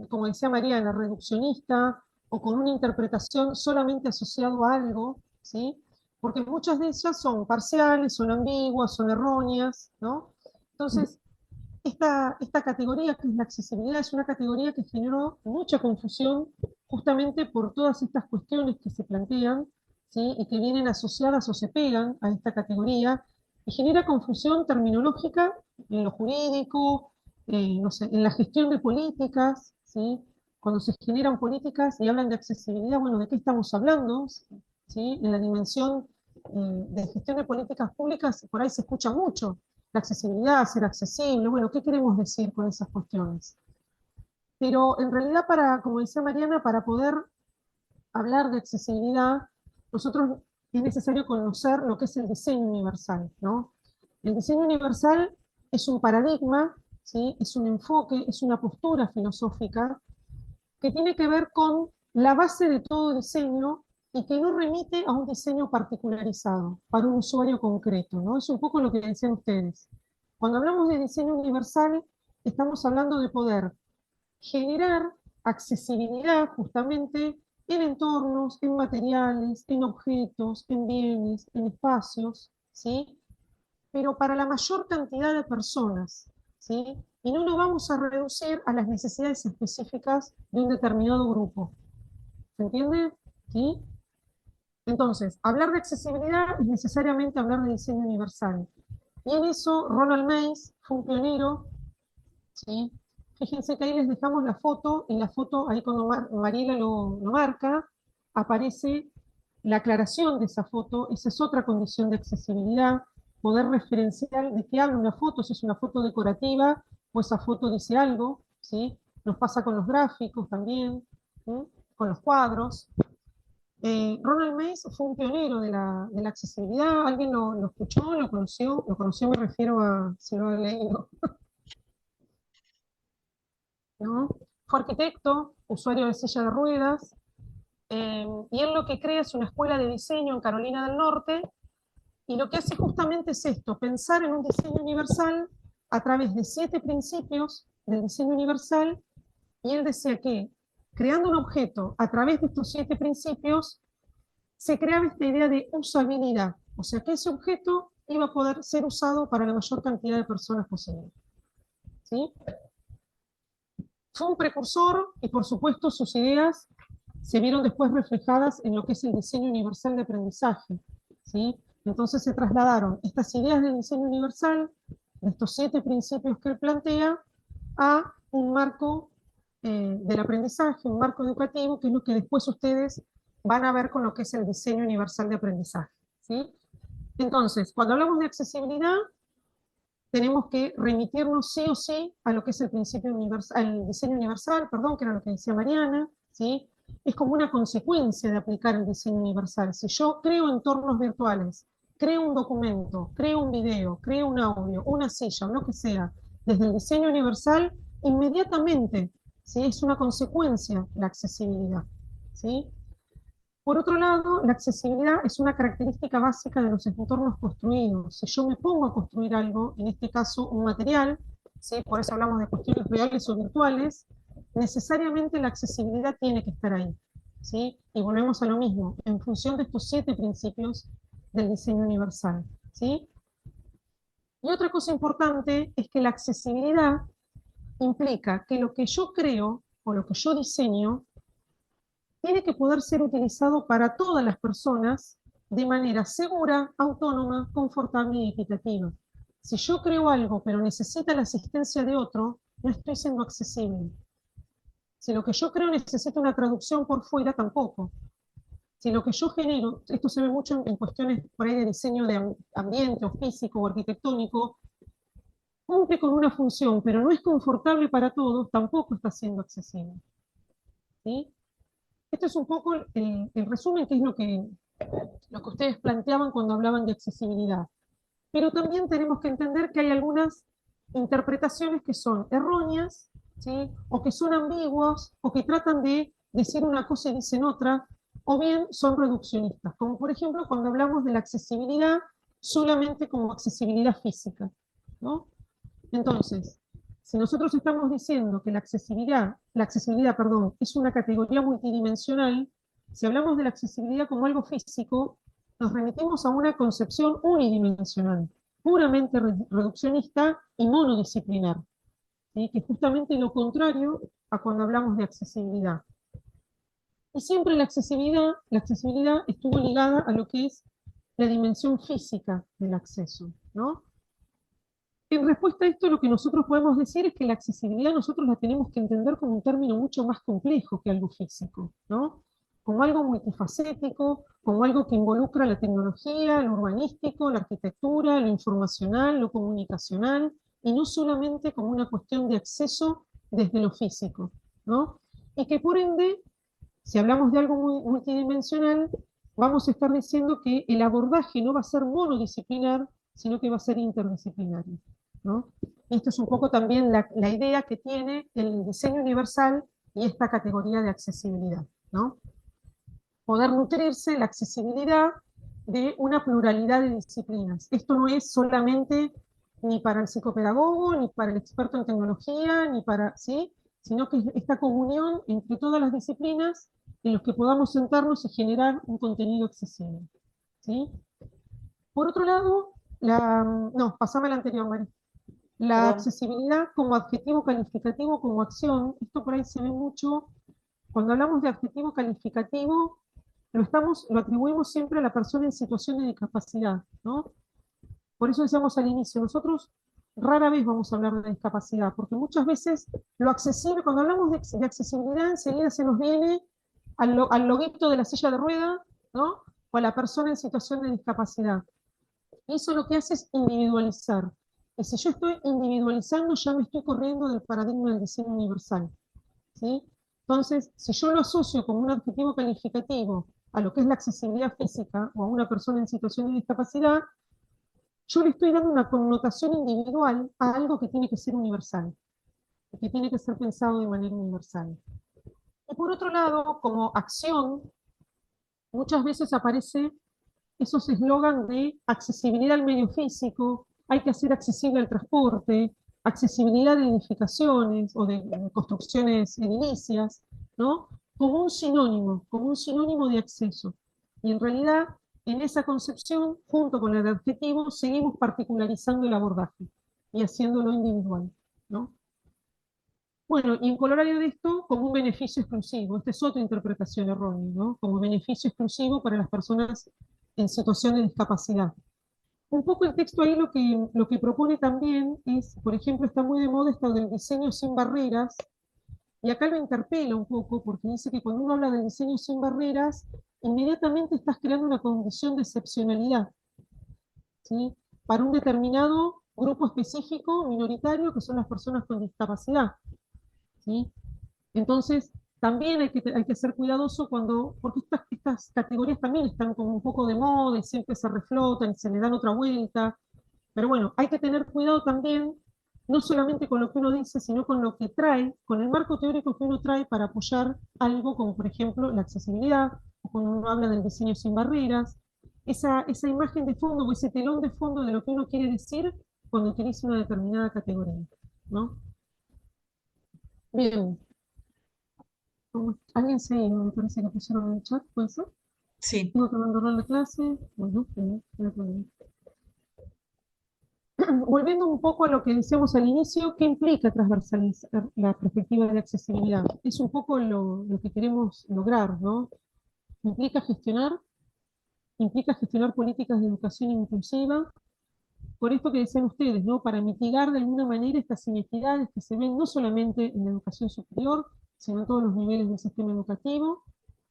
como decía Mariana, reduccionista, o con una interpretación solamente asociado a algo, ¿sí? Porque muchas de ellas son parciales, son ambiguas, son erróneas, ¿no? Entonces, esta categoría, que es la accesibilidad, es una categoría que generó mucha confusión justamente por todas estas cuestiones que se plantean, ¿sí? Y que vienen asociadas o se pegan a esta categoría, y genera confusión terminológica en lo jurídico, no sé, en la gestión de políticas, ¿sí? Cuando se generan políticas y hablan de accesibilidad, bueno, ¿de qué estamos hablando? ¿Sí? En la dimensión de gestión de políticas públicas, por ahí se escucha mucho, la accesibilidad, ser accesible, bueno, ¿qué queremos decir con esas cuestiones? Pero en realidad, como decía Mariana, para poder hablar de accesibilidad, nosotros es necesario conocer lo que es el diseño universal, ¿no? El diseño universal es un paradigma, ¿sí? Es un enfoque, es una postura filosófica que tiene que ver con la base de todo diseño y que no remite a un diseño particularizado para un usuario concreto, ¿no? Es un poco lo que decían ustedes. Cuando hablamos de diseño universal, estamos hablando de poder generar accesibilidad justamente en entornos, en materiales, en objetos, en bienes, en espacios, ¿sí? Pero para la mayor cantidad de personas, ¿sí? Y no lo vamos a reducir a las necesidades específicas de un determinado grupo. ¿Se entiende? ¿Sí? Entonces, hablar de accesibilidad es necesariamente hablar de diseño universal. Y en eso Ronald Mays fue un pionero, ¿sí? Fíjense que ahí les dejamos la foto, y la foto, ahí cuando Mariela lo marca, aparece la aclaración de esa foto. Esa es otra condición de accesibilidad, poder referenciar de qué habla una foto, si es una foto decorativa o esa foto dice algo, ¿sí? Nos pasa con los gráficos también, ¿sí? con los cuadros. Ronald Mace fue un pionero de la accesibilidad. ¿Alguien lo escuchó, lo conoció? Lo conoció, me refiero a si lo ha leído. ¿No? Fue arquitecto, usuario de silla de ruedas, y él lo que crea es una escuela de diseño en Carolina del Norte, y lo que hace justamente es esto, pensar en un diseño universal a través de 7 principios del diseño universal, y él decía que creando un objeto a través de estos 7 principios, se creaba esta idea de usabilidad, o sea que ese objeto iba a poder ser usado para la mayor cantidad de personas posible. ¿Sí? Fue un precursor y por supuesto sus ideas se vieron después reflejadas en lo que es el diseño universal de aprendizaje. ¿Sí? Entonces se trasladaron estas ideas del diseño universal, de estos 7 principios que él plantea, a un marco del aprendizaje, un marco educativo, que es lo que después ustedes van a ver con lo que es el diseño universal de aprendizaje. ¿Sí? Entonces, cuando hablamos de accesibilidad, tenemos que remitirnos sí o sí a lo que es el principio universal, el diseño universal, perdón, que era lo que decía Mariana, ¿sí? Es como una consecuencia de aplicar el diseño universal. Si yo creo entornos virtuales, creo un documento, creo un video, creo un audio, una silla, o lo que sea, desde el diseño universal, inmediatamente, ¿sí? Es una consecuencia la accesibilidad, ¿sí? Por otro lado, la accesibilidad es una característica básica de los entornos construidos. Si yo me pongo a construir algo, en este caso un material, ¿sí? Por eso hablamos de cuestiones reales o virtuales, necesariamente la accesibilidad tiene que estar ahí. ¿Sí? Y volvemos a lo mismo, en función de estos 7 principios del diseño universal. ¿Sí? Y otra cosa importante es que la accesibilidad implica que lo que yo creo o lo que yo diseño tiene que poder ser utilizado para todas las personas de manera segura, autónoma, confortable y equitativa. Si yo creo algo pero necesita la asistencia de otro, no estoy siendo accesible. Si lo que yo creo necesita una traducción por fuera, tampoco. Si lo que yo genero, esto se ve mucho en cuestiones por ahí de diseño de ambiente o físico o arquitectónico, cumple con una función, pero no es confortable para todos, tampoco está siendo accesible. ¿Sí? Este es un poco el resumen, que es lo que ustedes planteaban cuando hablaban de accesibilidad. Pero también tenemos que entender que hay algunas interpretaciones que son erróneas, ¿sí? O que son ambiguas, o que tratan de decir una cosa y dicen otra, o bien son reduccionistas, como por ejemplo cuando hablamos de la accesibilidad solamente como accesibilidad física, ¿no? Entonces, si nosotros estamos diciendo que la accesibilidad, perdón, es una categoría multidimensional, si hablamos de la accesibilidad como algo físico, nos remitimos a una concepción unidimensional, puramente reduccionista y monodisciplinar, ¿sí? Que es justamente lo contrario a cuando hablamos de accesibilidad. Y siempre la accesibilidad estuvo ligada a lo que es la dimensión física del acceso, ¿no? En respuesta a esto, lo que nosotros podemos decir es que la accesibilidad nosotros la tenemos que entender como un término mucho más complejo que algo físico, ¿no? Como algo multifacético, como algo que involucra la tecnología, lo urbanístico, la arquitectura, lo informacional, lo comunicacional, y no solamente como una cuestión de acceso desde lo físico, ¿no? Y que por ende, si hablamos de algo muy multidimensional, vamos a estar diciendo que el abordaje no va a ser monodisciplinar, sino que va a ser interdisciplinario, ¿no? Esto es un poco también la idea que tiene el diseño universal y esta categoría de accesibilidad, ¿no? Poder nutrirse la accesibilidad de una pluralidad de disciplinas. Esto no es solamente ni para el psicopedagogo, ni para el experto en tecnología, ni para, ¿sí? Sino que es esta comunión entre todas las disciplinas en los que podamos sentarnos y generar un contenido accesible, ¿sí? Por otro lado, no, pasame la anterior, María. La accesibilidad como adjetivo calificativo, como acción, esto por ahí se ve mucho. Cuando hablamos de adjetivo calificativo, lo atribuimos siempre a la persona en situación de discapacidad, ¿no? Por eso decíamos al inicio, nosotros rara vez vamos a hablar de discapacidad, porque muchas veces lo accesible, cuando hablamos de accesibilidad, enseguida se nos viene al loguito de la silla de rueda, ¿no? O a la persona en situación de discapacidad. Y eso lo que hace es individualizar. Y si yo estoy individualizando, ya me estoy corriendo del paradigma del diseño universal, ¿sí? Entonces, si yo lo asocio como un adjetivo calificativo a lo que es la accesibilidad física o a una persona en situación de discapacidad, yo le estoy dando una connotación individual a algo que tiene que ser universal, que tiene que ser pensado de manera universal. Y por otro lado, como acción, muchas veces aparece esos eslogan de accesibilidad al medio físico, hay que hacer accesible el transporte, accesibilidad de edificaciones o de construcciones edilicias, ¿no? Como un sinónimo de acceso. Y en realidad, en esa concepción, junto con el adjetivo, seguimos particularizando el abordaje y haciéndolo individual, ¿no? Bueno, y en corolario de esto, como un beneficio exclusivo, esta es otra interpretación errónea, ¿no? Como beneficio exclusivo para las personas en situación de discapacidad. Un poco el texto ahí lo que propone también es, por ejemplo, está muy de moda esto del diseño sin barreras, y acá lo interpela un poco, porque dice que cuando uno habla del diseño sin barreras, inmediatamente estás creando una condición de excepcionalidad, ¿sí? Para un determinado grupo específico, minoritario, que son las personas con discapacidad, ¿sí? Entonces, también hay que ser cuidadoso porque estas categorías también están como un poco de moda y siempre se reflotan y se le dan otra vuelta. Pero bueno, hay que tener cuidado también, no solamente con lo que uno dice, sino con lo que trae, con el marco teórico que uno trae para apoyar algo como, por ejemplo, la accesibilidad, o cuando uno habla del diseño sin barreras, esa imagen de fondo o ese telón de fondo de lo que uno quiere decir cuando utiliza una determinada categoría, ¿no? Bien. ¿Alguien se iba? Me parece que pusieron en el chat, ¿puede ser? Sí. ¿Tengo que abandonar la clase? Bueno, no hay problema. Volviendo un poco a lo que decíamos al inicio, ¿qué implica transversalizar la perspectiva de accesibilidad? Es un poco lo que queremos lograr, ¿no? Implica gestionar políticas de educación inclusiva, por esto que decían ustedes, ¿no? Para mitigar de alguna manera estas inequidades que se ven no solamente en la educación superior, sino en todos los niveles del sistema educativo,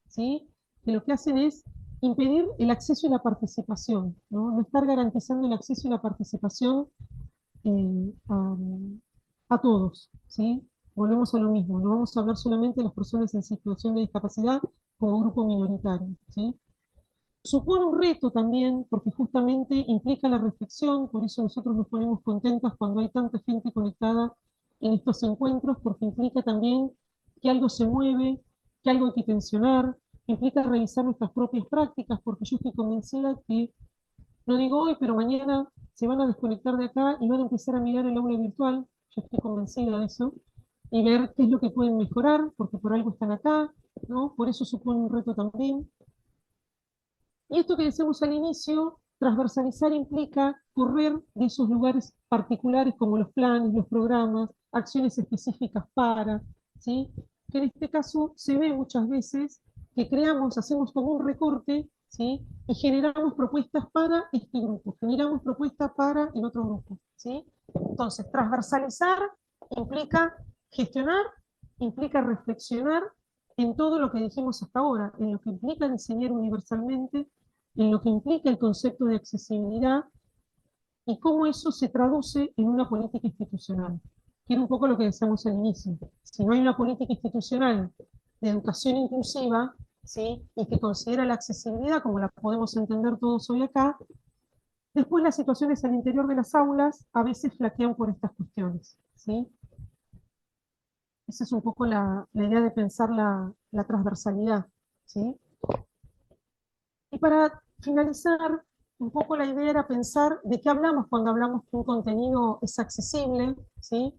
¿sí? Que lo que hacen es impedir el acceso y la participación, ¿no? No estar garantizando el acceso y la participación a todos, ¿sí? Volvemos a lo mismo, no vamos a hablar solamente de las personas en situación de discapacidad como grupo minoritario, ¿sí? Supone un reto también, porque justamente implica la reflexión, por eso nosotros nos ponemos contentos cuando hay tanta gente conectada en estos encuentros, porque implica también que algo se mueve, que algo hay que tensionar, implica revisar nuestras propias prácticas, porque yo estoy convencida que, no digo hoy, pero mañana se van a desconectar de acá y van a empezar a mirar el aula virtual, yo estoy convencida de eso, y ver qué es lo que pueden mejorar, porque por algo están acá, ¿no? Por eso supone un reto también. Y esto que decíamos al inicio, transversalizar implica correr de esos lugares particulares como los planes, los programas, acciones específicas para, ¿sí? Que en este caso se ve muchas veces que hacemos como un recorte, ¿sí? Y generamos propuestas para este grupo, generamos propuestas para el otro grupo, ¿sí? Entonces, transversalizar implica gestionar, implica reflexionar en todo lo que dijimos hasta ahora, en lo que implica enseñar universalmente, en lo que implica el concepto de accesibilidad y cómo eso se traduce en una política institucional, que era un poco lo que decíamos al inicio. Si no hay una política institucional de educación inclusiva, ¿sí? Y que considera la accesibilidad como la podemos entender todos hoy acá, después las situaciones al interior de las aulas a veces flaquean por estas cuestiones, ¿sí? Esa es un poco la idea de pensar la transversalidad, ¿sí? Y para finalizar, un poco la idea era pensar de qué hablamos cuando hablamos que un contenido es accesible, ¿sí?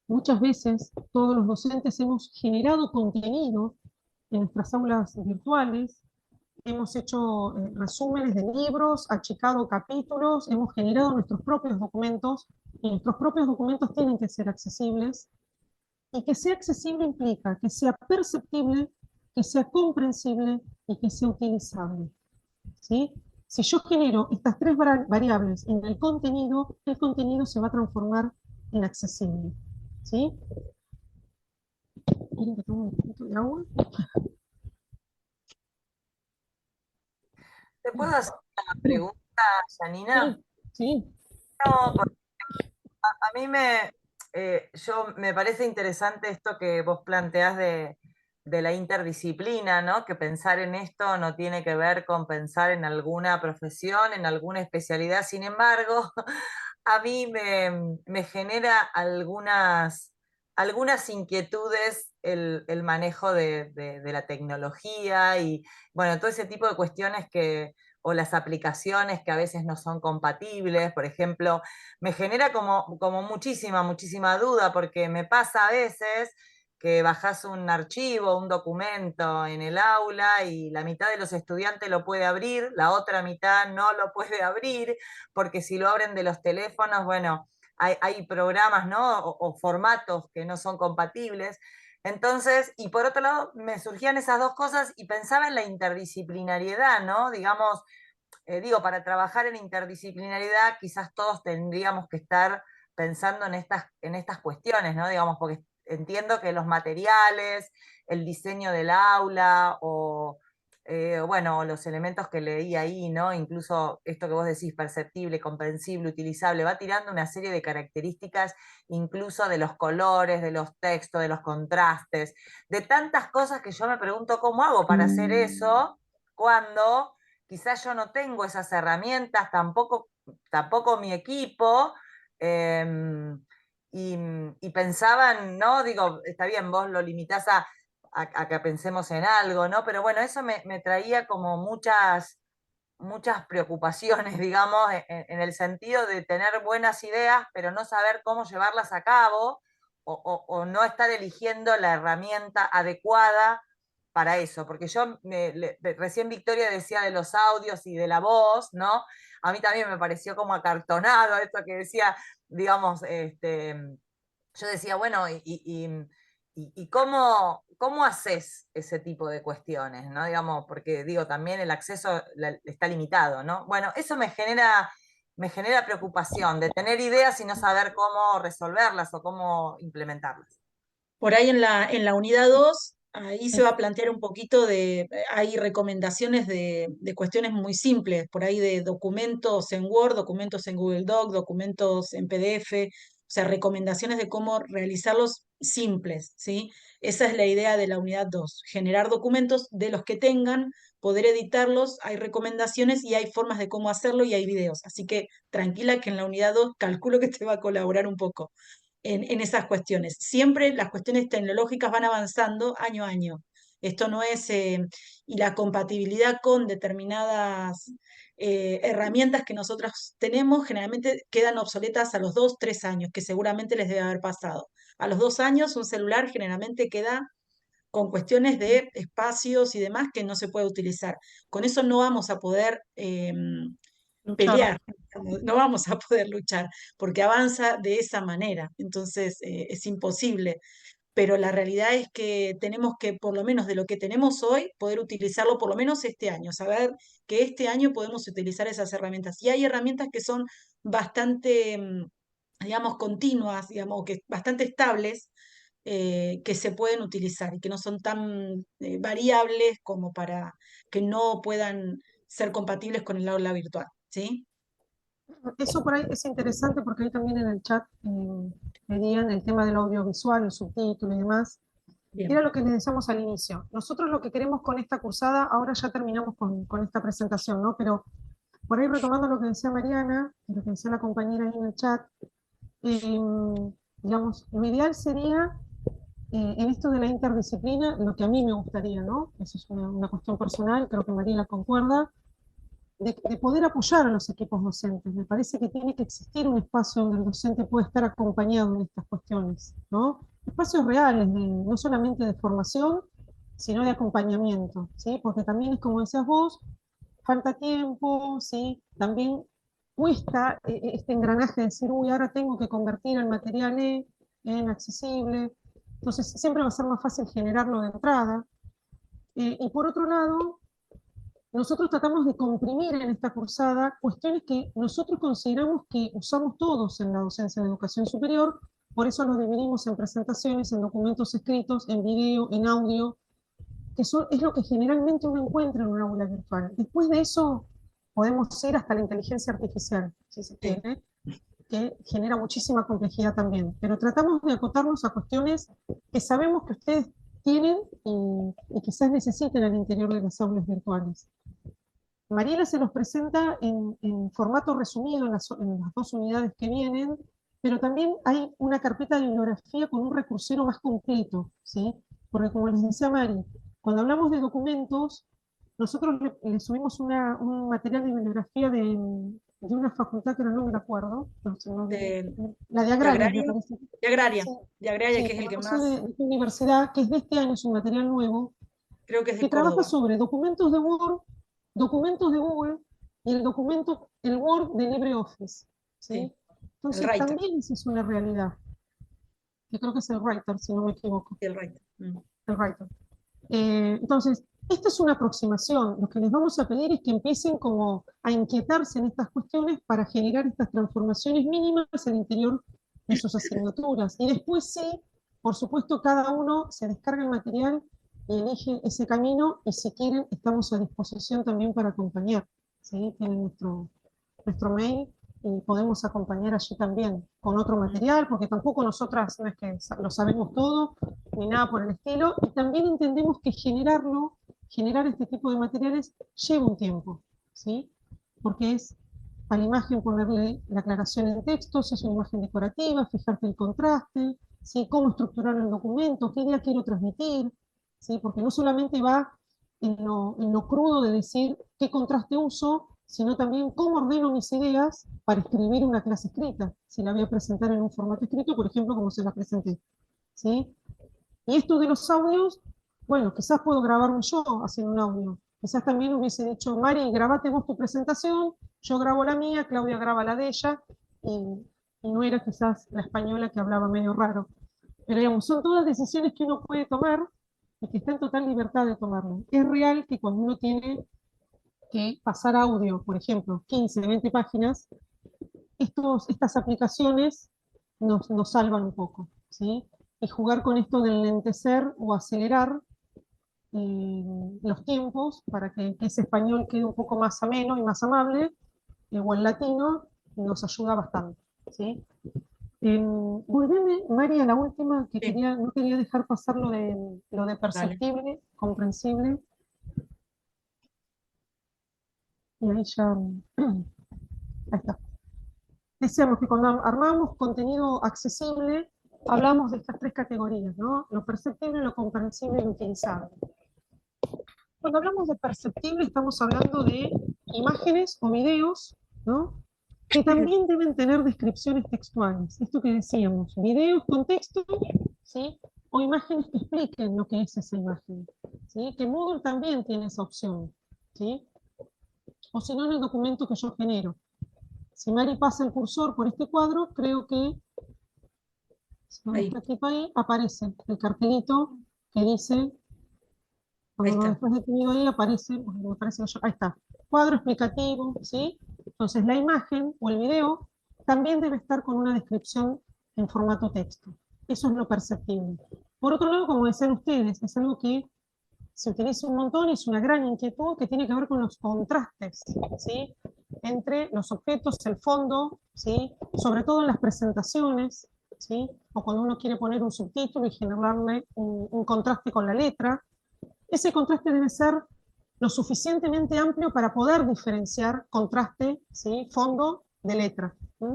Muchas veces todos los docentes hemos generado contenido en nuestras aulas virtuales, hemos hecho resúmenes de libros, achicado capítulos, hemos generado nuestros propios documentos, y nuestros propios documentos tienen que ser accesibles, y que sea accesible implica que sea perceptible, que sea comprensible y que sea utilizable, ¿sí? Si yo genero estas tres variables en el contenido se va a transformar en accesible, ¿sí? ¿Quieren que tome un poquito de agua? ¿Te puedo hacer una pregunta, Janina? Sí, sí. No, a mí me, me parece interesante esto que vos planteás de la interdisciplina, ¿no? Que pensar en esto no tiene que ver con pensar en alguna profesión, en alguna especialidad. Sin embargo, a mí me genera algunas inquietudes el manejo de la tecnología y, bueno, todo ese tipo de cuestiones o las aplicaciones que a veces no son compatibles, por ejemplo, me genera como muchísima duda, porque me pasa a veces que bajás un archivo, un documento en el aula y la mitad de los estudiantes lo puede abrir, la otra mitad no lo puede abrir, porque si lo abren de los teléfonos, bueno, hay programas, ¿no? O formatos que no son compatibles. Entonces, y por otro lado, me surgían esas dos cosas y pensaba en la interdisciplinariedad, ¿no? Digamos, para trabajar en interdisciplinariedad quizás todos tendríamos que estar pensando en estas cuestiones, ¿no? Digamos, porque entiendo que los materiales, el diseño del aula bueno, los elementos que leí ahí, ¿no? Incluso esto que vos decís, perceptible, comprensible, utilizable, va tirando una serie de características, incluso de los colores, de los textos, de los contrastes, de tantas cosas que yo me pregunto cómo hago para hacer eso cuando quizás yo no tengo esas herramientas, tampoco mi equipo, y pensaban, ¿no? Digo, está bien, vos lo limitás a que pensemos en algo, ¿no? Pero bueno, eso me traía como muchas preocupaciones, digamos, en el sentido de tener buenas ideas, pero no saber cómo llevarlas a cabo, o no estar eligiendo la herramienta adecuada para eso, porque recién Victoria decía de los audios y de la voz, ¿no? A mí también me pareció como acartonado esto que decía, digamos, yo decía, bueno, ¿y cómo haces ese tipo de cuestiones, ¿no? Digamos, porque digo, también el acceso está limitado, ¿no? Bueno, eso me genera preocupación de tener ideas y no saber cómo resolverlas o cómo implementarlas. Por ahí en la unidad 2, ahí se va a plantear un poquito hay recomendaciones de cuestiones muy simples, por ahí de documentos en Word, documentos en Google Doc, documentos en PDF, o sea, recomendaciones de cómo realizarlos simples, ¿sí? Esa es la idea de la unidad 2, generar documentos de los que tengan, poder editarlos, hay recomendaciones y hay formas de cómo hacerlo y hay videos, así que tranquila que en la unidad 2 calculo que te va a colaborar un poco en esas cuestiones. Siempre las cuestiones tecnológicas van avanzando año a año. Esto no es, y la compatibilidad con determinadas herramientas que nosotros tenemos generalmente quedan obsoletas a los 2, 3 años, que seguramente les debe haber pasado. A los 2 años un celular generalmente queda con cuestiones de espacios y demás que no se puede utilizar. Con eso no vamos a poder pelear, no vamos a poder luchar, porque avanza de esa manera, entonces es imposible. Pero la realidad es que tenemos que, por lo menos de lo que tenemos hoy, poder utilizarlo por lo menos este año, saber que este año podemos utilizar esas herramientas. Y hay herramientas que son bastante, digamos, continuas, digamos, que bastante estables, que se pueden utilizar y que no son tan variables como para que no puedan ser compatibles con el aula virtual, ¿sí? Eso por ahí es interesante porque ahí también en el chat pedían el tema del audiovisual, el subtítulo y demás. Bien. Era lo que les decíamos al inicio. Nosotros lo que queremos con esta cursada, ahora ya terminamos con esta presentación, ¿no? Pero por ahí retomando lo que decía Mariana, lo que decía la compañera ahí en el chat, digamos, lo ideal sería, en esto de la interdisciplina, lo que a mí me gustaría, ¿no? Eso es una cuestión personal, creo que Mariana concuerda, de poder apoyar a los equipos docentes. Me parece que tiene que existir un espacio donde el docente pueda estar acompañado en estas cuestiones, ¿no? Espacios reales, no solamente de formación, sino de acompañamiento, ¿sí? Porque también es como decías vos, falta tiempo, ¿sí? También cuesta este engranaje de decir, uy, ahora tengo que convertir el material en accesible. Entonces siempre va a ser más fácil generarlo de entrada. Y por otro lado, nosotros tratamos de comprimir en esta cursada cuestiones que nosotros consideramos que usamos todos en la docencia de educación superior, por eso lo dividimos en presentaciones, en documentos escritos, en video, en audio, que es lo que generalmente uno encuentra en un aula virtual. Después de eso podemos ir hasta la inteligencia artificial, si se quiere, que genera muchísima complejidad también, pero tratamos de acotarnos a cuestiones que sabemos que ustedes tienen y quizás necesiten al interior de las aulas virtuales. Mariela se los presenta en formato resumido en las 2 unidades que vienen, pero también hay una carpeta de bibliografía con un recursero más completo, ¿sí? Porque como les decía Mari, cuando hablamos de documentos, nosotros le subimos un material de bibliografía de una facultad que no me acuerdo, la de Agraria, me parece. De Agraria, Sí, de Agraria, sí, que es el que no sé más, de qué universidad, que es de este año, es un material nuevo, creo que es de que trabaja Córdoba. sobre documentos de Word, documentos de Google y el Word de LibreOffice, ¿sí? Sí, Entonces el Writer. también esa es una realidad. Yo creo que es el Writer, si no me equivoco. El Writer. El Writer. Entonces, esta es una aproximación. Lo que les vamos a pedir es que empiecen como a inquietarse en estas cuestiones para generar estas transformaciones mínimas al interior de sus asignaturas. Y después sí, por supuesto, cada uno se descarga el material y elige ese camino, y si quieren, estamos a disposición también para acompañar, ¿sí? Tienen nuestro mail y podemos acompañar allí también con otro material, porque tampoco nosotras no es que lo sabemos todo, ni nada por el estilo, y también entendemos que generar este tipo de materiales lleva un tiempo, ¿sí? Porque es a la imagen ponerle la aclaración en texto, si es una imagen decorativa, fijarte el contraste, ¿sí? Cómo estructurar el documento, qué idea quiero transmitir, ¿sí? Porque no solamente va en lo crudo de decir qué contraste uso, sino también cómo ordeno mis ideas para escribir una clase escrita, si la voy a presentar en un formato escrito, por ejemplo, como se la presenté, ¿sí? Y esto de los audios, bueno, quizás puedo grabarme yo haciendo un audio, quizás también hubiese dicho, Mari, grabate vos tu presentación, yo grabo la mía, Claudia graba la de ella, y no era quizás la española que hablaba medio raro. Pero digamos, son todas decisiones que uno puede tomar y que está en total libertad de tomarlo. Es real que cuando uno tiene que pasar audio, por ejemplo, 15, 20 páginas, estas aplicaciones nos salvan un poco, ¿sí? Y jugar con esto del lentecer o acelerar los tiempos para que ese español quede un poco más ameno y más amable, o el latino, nos ayuda bastante, ¿sí? Volveme, María, la última que no quería dejar pasar lo de perceptible, comprensible. Y ahí ya, ahí está. Decíamos que cuando armamos contenido accesible, hablamos de estas 3 categorías, ¿no? Lo perceptible, lo comprensible y lo utilizable. Cuando hablamos de perceptible, estamos hablando de imágenes o videos, ¿no? Que también deben tener descripciones textuales. Esto que decíamos, videos con texto, ¿sí? O imágenes que expliquen lo que es esa imagen, ¿sí? Que Moodle también tiene esa opción, ¿sí? O si no, en el documento que yo genero. Si Mari pasa el cursor por este cuadro, creo que ahí aparece el cartelito que dice, cuando lo dejas detenido ahí aparece, me parece que ahí está, cuadro explicativo, ¿sí? Entonces la imagen o el video también debe estar con una descripción en formato texto. Eso es lo perceptible. Por otro lado, como decían ustedes, es algo que se utiliza un montón y es una gran inquietud que tiene que ver con los contrastes, ¿sí? Entre los objetos, el fondo, ¿sí? Sobre todo en las presentaciones, ¿sí? O cuando uno quiere poner un subtítulo y generarle un contraste con la letra. Ese contraste debe ser lo suficientemente amplio para poder diferenciar contraste, ¿sí? Fondo de letra, ¿sí?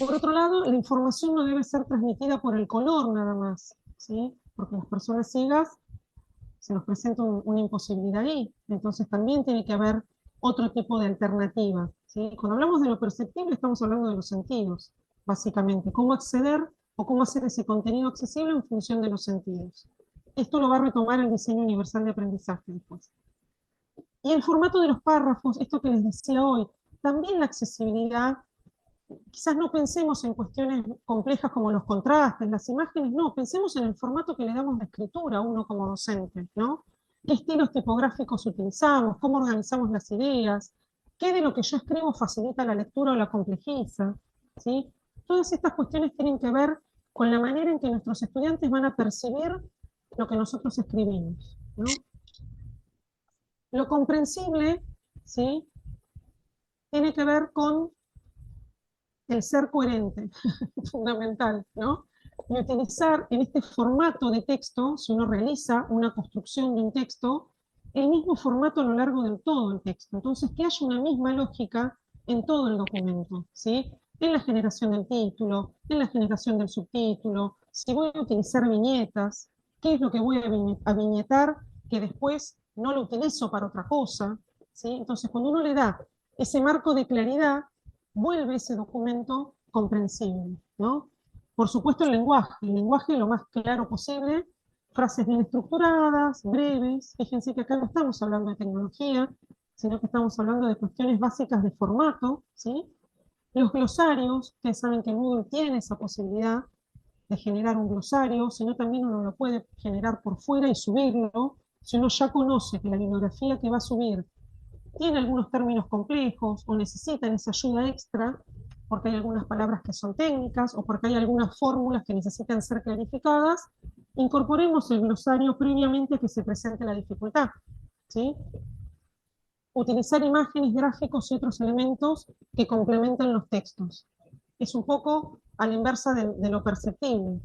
Por otro lado, la información no debe ser transmitida por el color nada más, ¿sí? Porque las personas ciegas se nos presenta una imposibilidad ahí, entonces también tiene que haber otro tipo de alternativa, ¿sí? Cuando hablamos de lo perceptible estamos hablando de los sentidos, básicamente, cómo acceder o cómo hacer ese contenido accesible en función de los sentidos. Esto lo va a retomar el diseño universal de aprendizaje después. Y el formato de los párrafos, esto que les decía hoy, también la accesibilidad. Quizás no pensemos en cuestiones complejas como los contrastes, las imágenes, no, pensemos en el formato que le damos de escritura a uno como docente, ¿no? ¿Qué estilos tipográficos utilizamos? ¿Cómo organizamos las ideas? ¿Qué de lo que yo escribo facilita la lectura o la complejiza? ¿Sí? Todas estas cuestiones tienen que ver con la manera en que nuestros estudiantes van a percibir lo que nosotros escribimos, ¿no? Lo comprensible, ¿sí? Tiene que ver con el ser coherente, fundamental, ¿no? Y utilizar en este formato de texto, si uno realiza una construcción de un texto, el mismo formato a lo largo de todo el texto. Entonces, que haya una misma lógica en todo el documento, ¿sí? En la generación del título, en la generación del subtítulo, si voy a utilizar viñetas, qué es lo que voy a viñetar que después no lo utilizo para otra cosa, ¿sí? Entonces, cuando uno le da ese marco de claridad, vuelve ese documento comprensible, ¿no? Por supuesto el lenguaje lo más claro posible, frases bien estructuradas, breves. Fíjense que acá no estamos hablando de tecnología, sino que estamos hablando de cuestiones básicas de formato, ¿sí? Los glosarios, ustedes saben que Moodle tiene esa posibilidad de generar un glosario, sino también uno lo puede generar por fuera y subirlo. Si uno ya conoce que la bibliografía que va a subir tiene algunos términos complejos o necesitan esa ayuda extra, porque hay algunas palabras que son técnicas o porque hay algunas fórmulas que necesitan ser clarificadas, incorporemos el glosario previamente a que se presente la dificultad, ¿sí? Utilizar imágenes, gráficos y otros elementos que complementen los textos. Es un poco a la inversa de lo perceptible.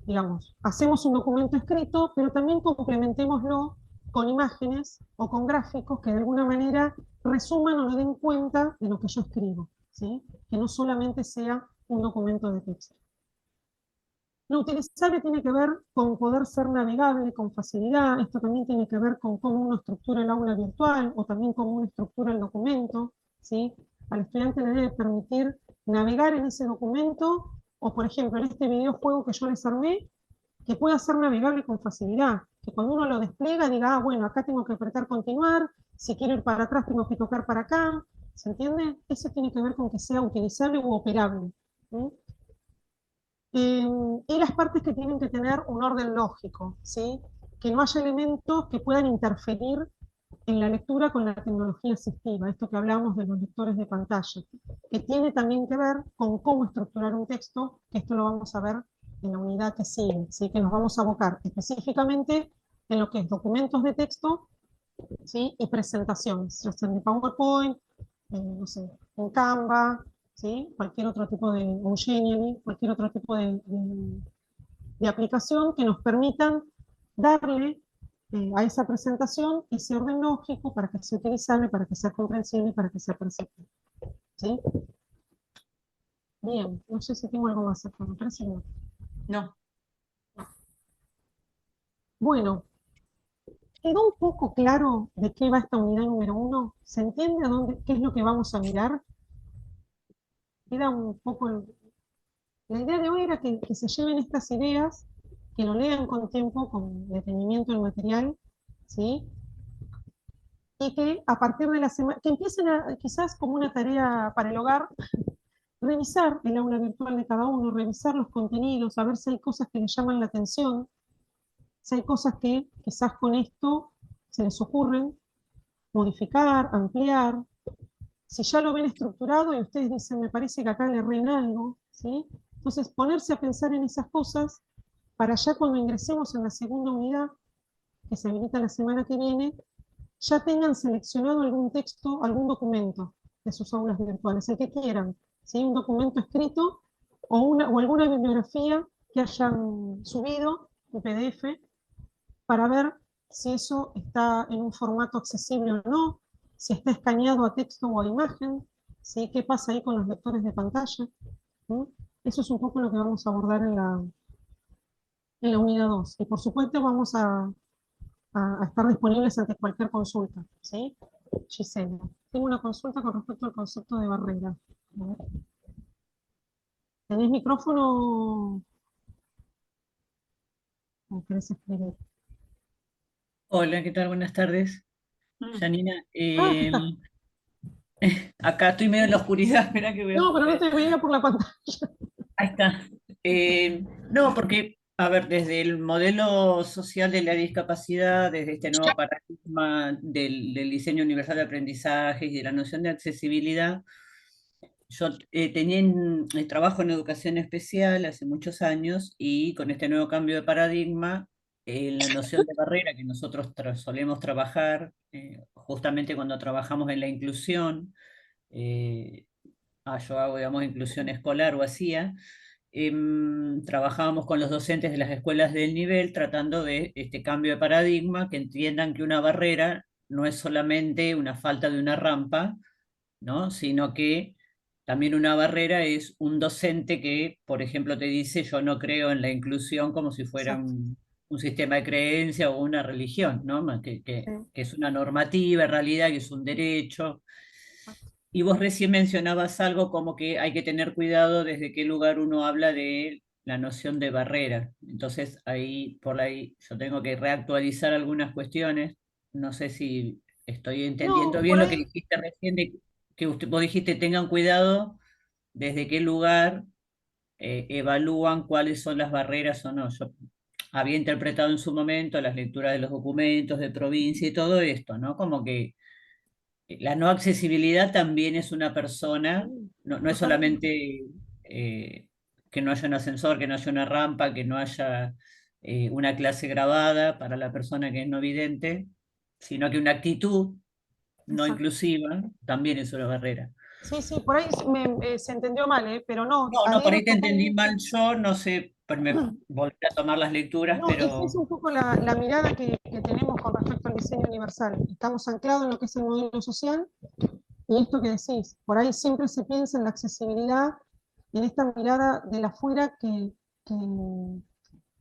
Digamos, hacemos un documento escrito, pero también complementémoslo con imágenes o con gráficos que de alguna manera resuman o le den cuenta de lo que yo escribo, ¿sí? Que no solamente sea un documento de texto. Lo utilizable tiene que ver con poder ser navegable con facilidad. Esto también tiene que ver con cómo uno estructura el aula virtual o también cómo uno estructura el documento, ¿sí? Al estudiante le debe permitir navegar en ese documento o, por ejemplo, en este videojuego que yo les armé, que pueda ser navegable con facilidad. Que cuando uno lo despliega diga, ah, bueno, acá tengo que apretar continuar, si quiero ir para atrás tengo que tocar para acá. ¿Se entiende? Eso tiene que ver con que sea utilizable u operable, ¿sí? Y las partes que tienen que tener un orden lógico, ¿sí? Que no haya elementos que puedan interferir en la lectura con la tecnología asistiva, esto que hablamos de los lectores de pantalla, que tiene también que ver con cómo estructurar un texto, que esto lo vamos a ver en la unidad que sigue, ¿sí? Que nos vamos a abocar específicamente en lo que es documentos de texto, ¿sí? Y presentaciones, ya sea de PowerPoint, no sé, en Canva, ¿sí? Cualquier otro tipo de, un Genially, cualquier otro tipo de aplicación que nos permitan darle a esa presentación ese orden lógico para que sea utilizable, para que sea comprensible, para que sea perceptible, ¿sí? Bien, no sé si tengo algo más acá, me parece que no. No. Bueno, ¿quedó un poco claro de qué va esta unidad número 1? ¿Se entiende a dónde, qué es lo que vamos a mirar? Queda un poco... La idea de hoy era que se lleven estas ideas, que lo lean con tiempo, con detenimiento el material, ¿sí? Y que a partir de la semana, que empiecen a, quizás como una tarea para el hogar, revisar el aula virtual de cada uno, revisar los contenidos, a ver si hay cosas que les llaman la atención, si hay cosas que quizás con esto se les ocurren modificar, ampliar. Si ya lo ven estructurado y ustedes dicen, me parece que acá le erré en algo, ¿sí? Entonces ponerse a pensar en esas cosas para ya cuando ingresemos en la segunda unidad, que se habilita la semana que viene, ya tengan seleccionado algún texto, algún documento de sus aulas virtuales, el que quieran, ¿sí? Un documento escrito o alguna bibliografía que hayan subido, un PDF, para ver si eso está en un formato accesible o no, si está escaneado a texto o a imagen, ¿sí? ¿Qué pasa ahí con los lectores de pantalla? ¿Mm? Eso es un poco lo que vamos a abordar en la unidad 2. Y por supuesto vamos a estar disponibles ante cualquier consulta, ¿sí? Gisela, tengo una consulta con respecto al concepto de barrera. ¿Tenés micrófono? ¿O querés escribir? Hola, ¿qué tal? Buenas tardes, Janina. Acá estoy medio en la oscuridad, espera que veo. No, pero no te veía por la pantalla. Ahí está. No, porque, a ver, desde el modelo social de la discapacidad, desde este nuevo paradigma del diseño universal de aprendizaje y de la noción de accesibilidad, yo trabajo en educación especial hace muchos años y con este nuevo cambio de paradigma, la noción de barrera que nosotros solemos trabajar, justamente cuando trabajamos en la inclusión, yo hago, digamos, inclusión escolar o hacía, trabajábamos con los docentes de las escuelas del nivel tratando de este cambio de paradigma, que entiendan que una barrera no es solamente una falta de una rampa, ¿no? Sino que también una barrera es un docente que, por ejemplo, te dice yo no creo en la inclusión como si fuera un sistema de creencia o una religión, ¿no? Que es una normativa en realidad, que es un derecho. Y vos recién mencionabas algo como que hay que tener cuidado desde qué lugar uno habla de la noción de barrera. Entonces por ahí yo tengo que reactualizar algunas cuestiones. No sé si estoy entendiendo No, bien por lo que ahí, dijiste recién, que vos dijiste tengan cuidado desde qué lugar evalúan cuáles son las barreras o no. Yo había interpretado en su momento las lecturas de los documentos de provincia y todo esto, ¿no? Como que la no accesibilidad también es una persona, no es totalmente. solamente que no haya un ascensor, que no haya una rampa, que no haya una clase grabada para la persona que es no vidente, sino que una actitud no Exacto. inclusiva también es una barrera. Sí, sí, por ahí se entendió mal, pero no, No, por adhiero ahí te entendí totalmente. mal yo, no sé, me volví a tomar las lecturas, No, es que es pero un poco la mirada que tenemos con respecto al diseño universal. Estamos anclados en lo que es el modelo social y esto que decís, por ahí siempre se piensa en la accesibilidad y en esta mirada de la afuera que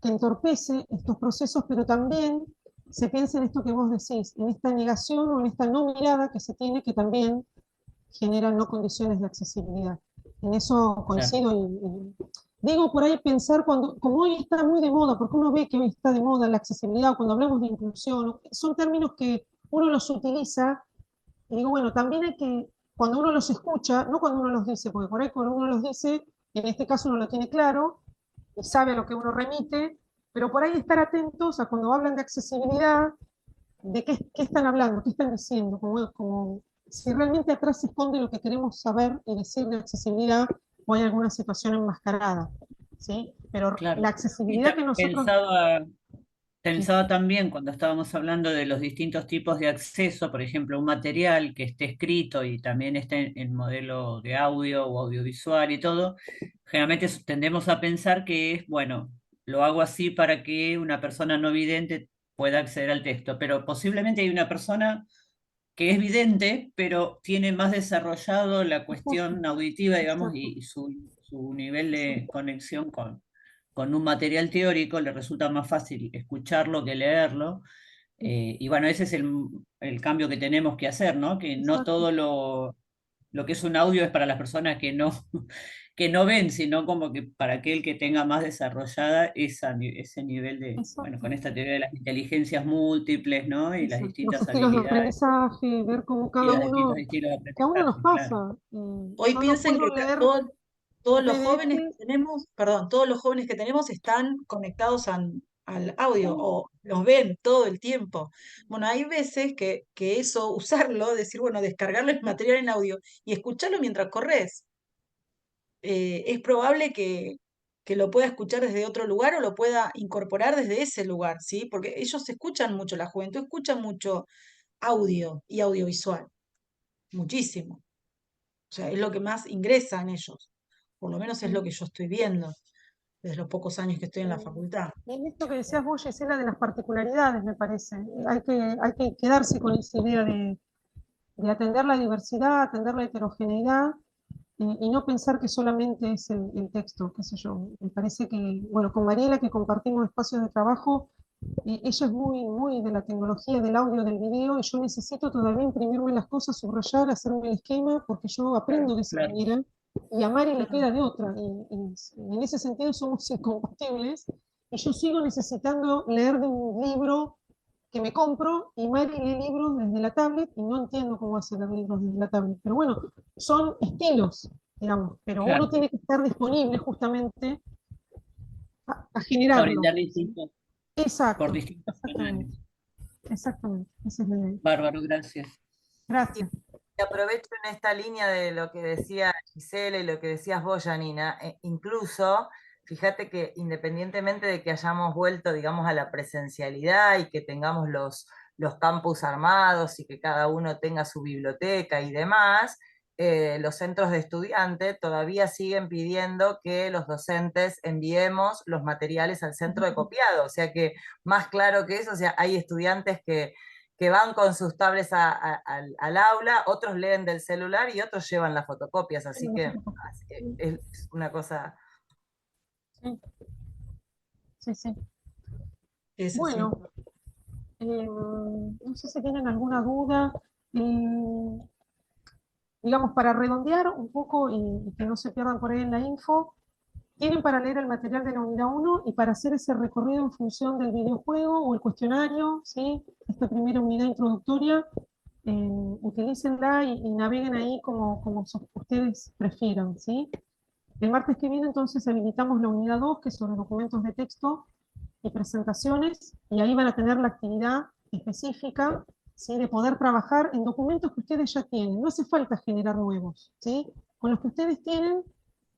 entorpece estos procesos, pero también se piensa en esto que vos decís, en esta negación o en esta no mirada que se tiene que también genera no condiciones de accesibilidad. En eso coincido y digo por ahí pensar cuando, como hoy está muy de moda, porque uno ve que hoy está de moda la accesibilidad, cuando hablamos de inclusión, son términos que uno los utiliza y digo, bueno, también hay que, cuando uno los escucha, no cuando uno los dice, porque por ahí cuando uno los dice, en este caso uno lo tiene claro y sabe a lo que uno remite, pero por ahí estar atentos a cuando hablan de accesibilidad, de qué están hablando, qué están diciendo, como si realmente atrás se esconde lo que queremos saber y decir de accesibilidad o hay alguna situación enmascarada, ¿sí? Pero claro. la Y accesibilidad que nosotros... pensaba también cuando estábamos hablando de los distintos tipos de acceso, por ejemplo, un material que esté escrito y también esté en modelo de audio o audiovisual y todo, generalmente tendemos a pensar que es, bueno, lo hago así para que una persona no vidente pueda acceder al texto, pero posiblemente hay una persona que es vidente, pero tiene más desarrollado la cuestión auditiva, digamos, y su nivel de conexión con un material teórico le resulta más fácil escucharlo que leerlo. Y bueno, ese es el cambio que tenemos que hacer, ¿no? Que no todo lo que es un audio es para las personas que no ven, sino como que para aquel que tenga más desarrollada ese nivel de, bueno, con esta teoría de las inteligencias múltiples, ¿no? Y las Los distintas estilos de habilidades aprendizaje, ver cómo y cada los distintos uno, estilos de que a uno nos aprendizaje, claro. pasa. Hoy Yo no piensen puedo que leer todos un los jóvenes PDF. que tenemos, perdón, todos los jóvenes que tenemos están conectados al audio o los ven todo el tiempo. Bueno, hay veces que eso, usarlo, decir, bueno, descargarle el material en audio y escucharlo mientras corres. Es probable que lo pueda escuchar desde otro lugar o lo pueda incorporar desde ese lugar, ¿sí? Porque ellos escuchan mucho, la juventud escucha mucho audio y audiovisual, muchísimo. O sea, es lo que más ingresa en ellos. Por lo menos es lo que yo estoy viendo desde los pocos años que estoy en la facultad. En esto que decías vos, Gisela, de las particularidades, me parece. Hay que quedarse con esa idea de atender la diversidad, atender la heterogeneidad, y no pensar que solamente es el texto, qué sé yo. Me parece que, bueno, con Mariela, que compartimos espacios de trabajo, ella es muy de la tecnología, del audio, del video, y yo necesito todavía imprimirme las cosas, subrayar, hacerme el esquema, porque yo aprendo de esa manera, y a Mari le queda de otra, y en ese sentido somos incompatibles, y yo sigo necesitando leer de un libro que me compro, y Mari lee libros desde la tablet, y no entiendo cómo hace leer libros desde la tablet, pero bueno, son estilos, digamos, pero uno Claro. tiene que estar disponible justamente a A generarlo. brindar distintos, Exacto, por distintos canales. exactamente, esa es la idea. Bárbaro, gracias. Gracias. Y aprovecho en esta línea de lo que decía Gisela y lo que decías vos, Janina, incluso, fíjate que independientemente de que hayamos vuelto, digamos, a la presencialidad y que tengamos los campus armados y que cada uno tenga su biblioteca y demás, los centros de estudiantes todavía siguen pidiendo que los docentes enviemos los materiales al centro de copiado, o sea que más claro que eso, o sea, hay estudiantes que van con sus tablets al aula, otros leen del celular y otros llevan las fotocopias, así que es una cosa... Sí, sí. Eso Bueno, no sé si tienen alguna duda. Digamos, para redondear un poco y que no se pierdan por ahí en la info, tienen para leer el material de la unidad 1 y para hacer ese recorrido en función del videojuego o el cuestionario, ¿sí? Esta primera unidad introductoria, utilícenla y naveguen ahí como ustedes prefieran, ¿sí? El martes que viene entonces habilitamos la unidad 2, que es sobre documentos de texto y presentaciones, y ahí van a tener la actividad específica, ¿sí? De poder trabajar en documentos que ustedes ya tienen. No hace falta generar nuevos, ¿sí? Con los que ustedes tienen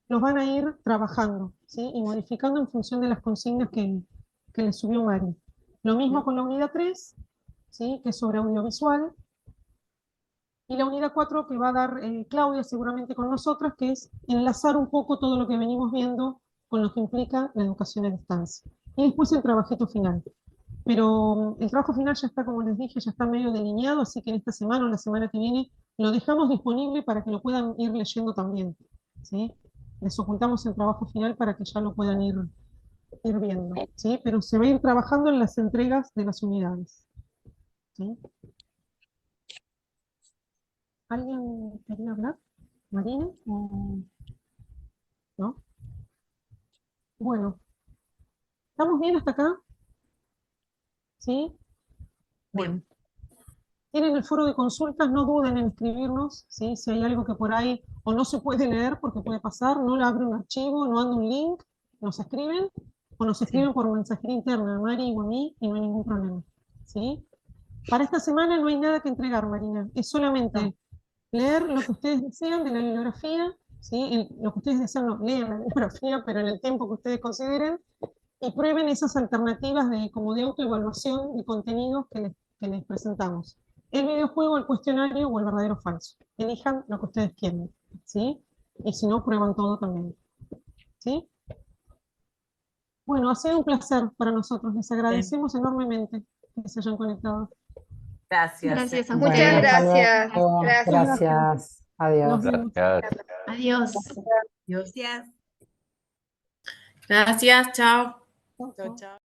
los van a ir trabajando, ¿sí? Y modificando en función de las consignas que les subió Mari. Lo mismo con la unidad 3, ¿sí? Que es sobre audiovisual, y la unidad 4 que va a dar Claudia seguramente con nosotras, que es enlazar un poco todo lo que venimos viendo con lo que implica la educación a distancia. Y después el trabajito final. Pero el trabajo final ya está, como les dije, ya está medio delineado, así que en esta semana o la semana que viene lo dejamos disponible para que lo puedan ir leyendo también, ¿sí? Les ocultamos el trabajo final para que ya lo puedan ir viendo, ¿sí? Pero se va a ir trabajando en las entregas de las unidades, ¿sí? ¿Alguien quería hablar? ¿Marina? ¿No? Bueno, ¿estamos bien hasta acá? ¿Sí? Bueno. Tienen el foro de consultas, no duden en escribirnos, ¿sí? Si hay algo que por ahí o no se puede leer porque puede pasar, no le abre un archivo, no anda un link, nos escriben o nos escriben por mensajería interna a Mari o a mí y no hay ningún problema, ¿sí? Para esta semana no hay nada que entregar, Marina, es solamente leer lo que ustedes desean de la bibliografía, ¿sí? Lo que ustedes desean, no, lean la bibliografía, pero en el tiempo que ustedes consideren, y prueben esas alternativas como de autoevaluación de contenidos que les presentamos. El videojuego, el cuestionario o el verdadero o falso. Elijan lo que ustedes quieran, ¿sí? Y si no, prueban todo también, ¿sí? Bueno, ha sido un placer para nosotros. Les agradecemos enormemente que se hayan conectado. Gracias. Gracias a Bueno, ustedes. hasta gracias. luego. Gracias. Gracias. Adiós. Gracias. Adiós. Gracias, chao. Chao, chao.